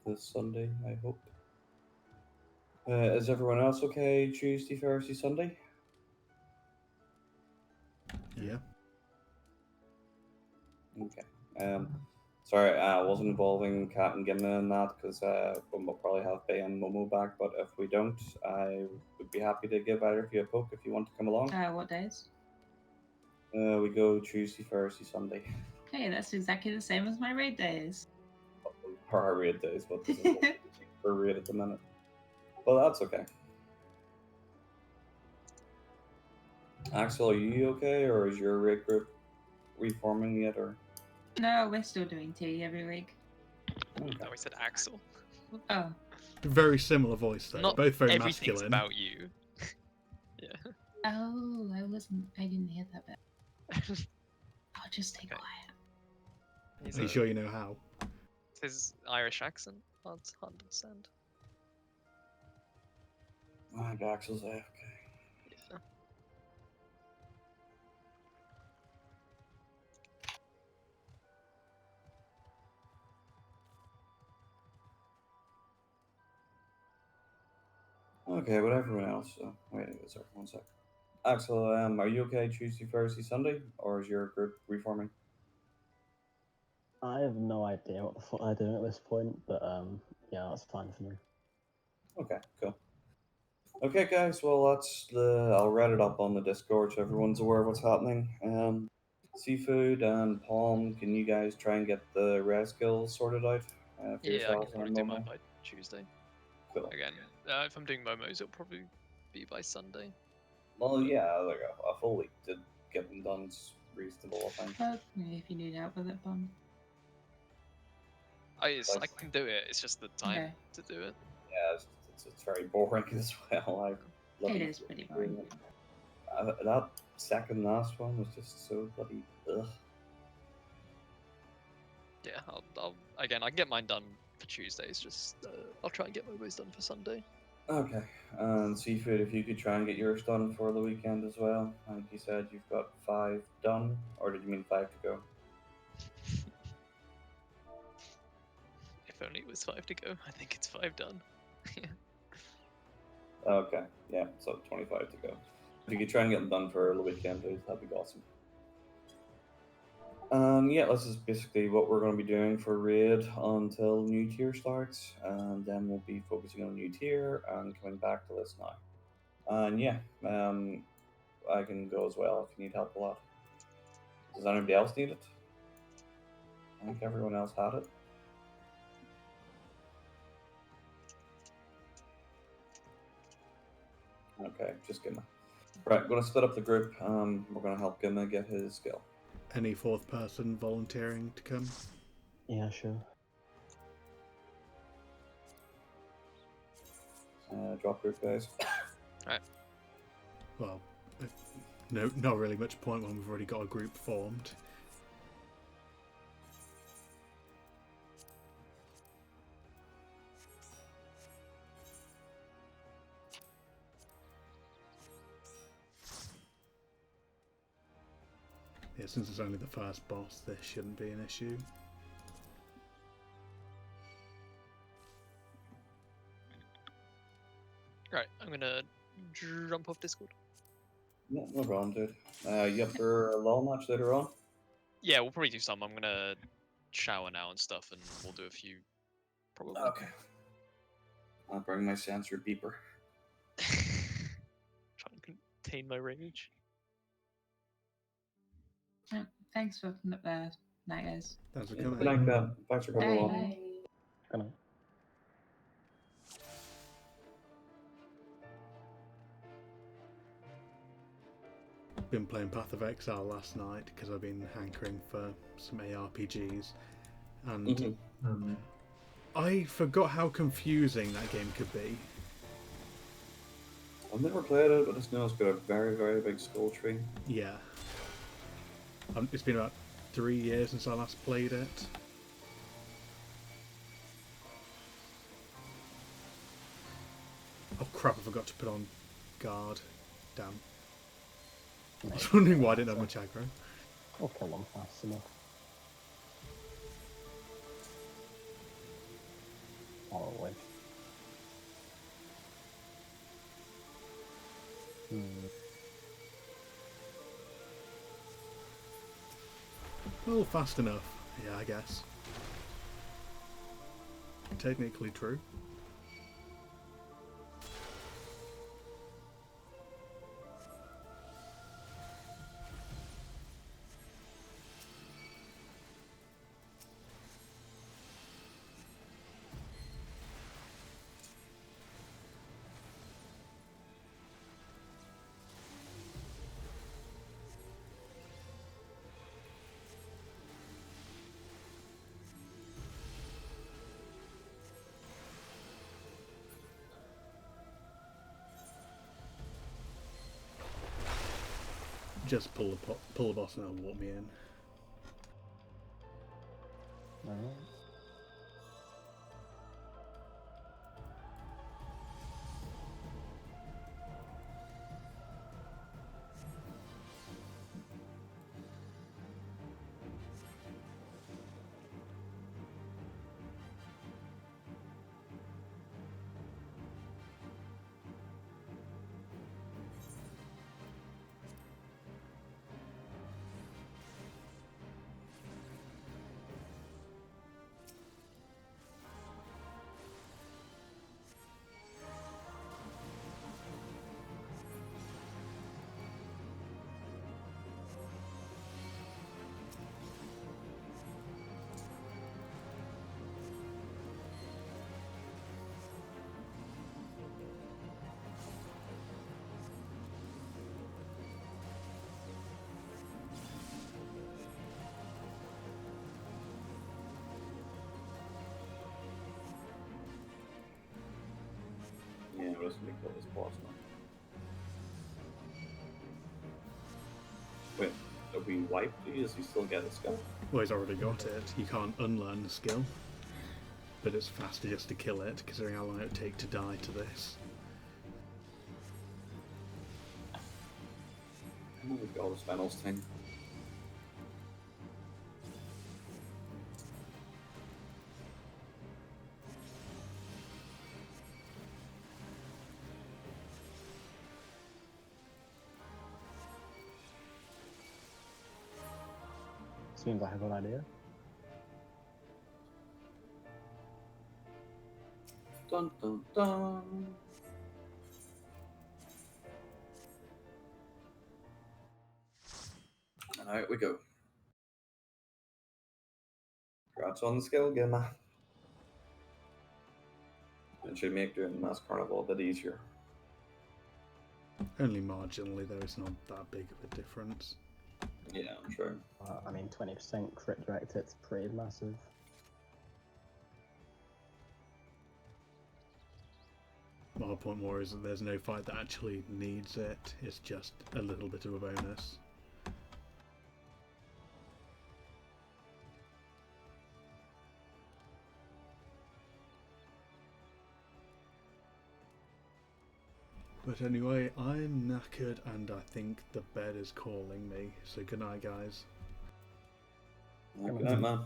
this Sunday, I hope. Is everyone else okay Tuesday, Thursday, Sunday?
Yeah.
Okay. Sorry, I wasn't involving Kat and Gimma in that because we'll probably have Bay and Momo back. But if we don't, I would be happy to give either of you a poke if you want to come along.
What days?
We go Tuesday, Thursday, Sunday.
Hey, that's exactly the same as my raid days.
Our raid days, but this is what we're raid at the minute. Well, that's okay. Axel, are you okay, or is your raid group reforming yet, or?
No, we're still doing tea every week.
Okay.
No, I said Axel.
Oh,
Very similar voice though.
Not
Both very
everything's
masculine.
about you. Yeah.
oh, I didn't hear that bit. I'll just stay
Okay.
quiet.
He's
Are you sure you know how?
his Irish accent. Hard to understand.
I think Axel's AFK.
Yeah.
Okay, but everyone else. Wait, sorry, one sec. Axel, are you okay Tuesday, Thursday, Sunday, or is your group reforming?
I have no idea what the fuck they're doing at this point, but yeah, that's fine for me.
Okay, cool. Okay, guys. Well, I'll write it up on the Discord so everyone's aware of what's happening. Seafood and Palm, can you guys try and get the res skills sorted out for
Yeah, I
yourselves
can probably
and
do mine
Momo?
by Tuesday.
Cool.
Again, if I'm doing Momos, it'll probably be by Sunday.
Well, yeah, like a full week to get them done is reasonable, I think.
If you need help with it, Bum.
I can do it. It's just the time
Okay.
to do it.
Yeah, it's very boring as well. I bloody
It is pretty boring.
That second last one was just so bloody ugh.
Yeah, I'll again. I can get mine done for Tuesday. It's just I'll try and get Momos done for Sunday.
Okay, and Seafood, if you could try and get yours done for the weekend as well. I think you said you've got 5 done, or did you mean 5 to go?
If only it was 5 to go. I think it's 5 done.
Okay, yeah, so 25 to go. If you could try and get them done for the weekend, please, that'd be awesome. Yeah, this is basically what we're going to be doing for raid until new tier starts, and then we'll be focusing on new tier and coming back to this now. And yeah, I can go as well if you need help a lot. Does anybody else need it? I think everyone else had it. Okay, just Gimma. Right, going to split up the group. We're going to help Gimma get his skill.
Any fourth person volunteering to come?
Yeah, sure.
Drop group, guys.
Well, no, not really much point when we've already got a group formed. Yeah, since it's only the first boss, this shouldn't be an issue.
Right, I'm gonna jump off Discord.
No, no problem, dude. You up for a LOL match later on?
Yeah, we'll probably do some. I'm gonna shower now and stuff, and we'll do a few. Probably.
Okay. I'll bring my sensor beeper.
Trying to contain my rage.
Thanks for night, guys.
Thanks for
Yeah,
coming.
good night, Ben. Thanks for coming along.
Bye.
Good night.
Been playing Path of Exile last night because I've been hankering for some ARPGs, and I forgot how confusing that game could be.
I've never played it, but I just know it's got a very, very big skull tree.
Yeah. It's been about 3 years since I last played it. Oh crap, I forgot to put on guard. Damn. I was wondering why I didn't have much aggro.
I'll kill them fast enough. Probably.
Well, fast enough. Yeah, I guess. Technically true. Just pull the boss and it'll walk me in.
Alright.
Yeah, we're just gonna kill this boss now. Wait, have we wiped these? You still get a skill?
Well, he's already got it. You can't unlearn the skill. But it's faster just to kill it, considering how long it would take to die to this.
Oh my god, this Venals thing.
Seems like a good idea.
Dun dun dun. And out we go. Congrats on the skill, Gimma. It should make doing the Mass Carnival a bit easier.
Only marginally, though. It's not that big of a difference.
Yeah, I'm sure.
I mean, 20% crit direct hit's pretty massive.
My point more is that there's no fight that actually needs it. It's just a little bit of a bonus. But anyway, I'm knackered and I think the bed is calling me. So good night, guys.
Good night, man.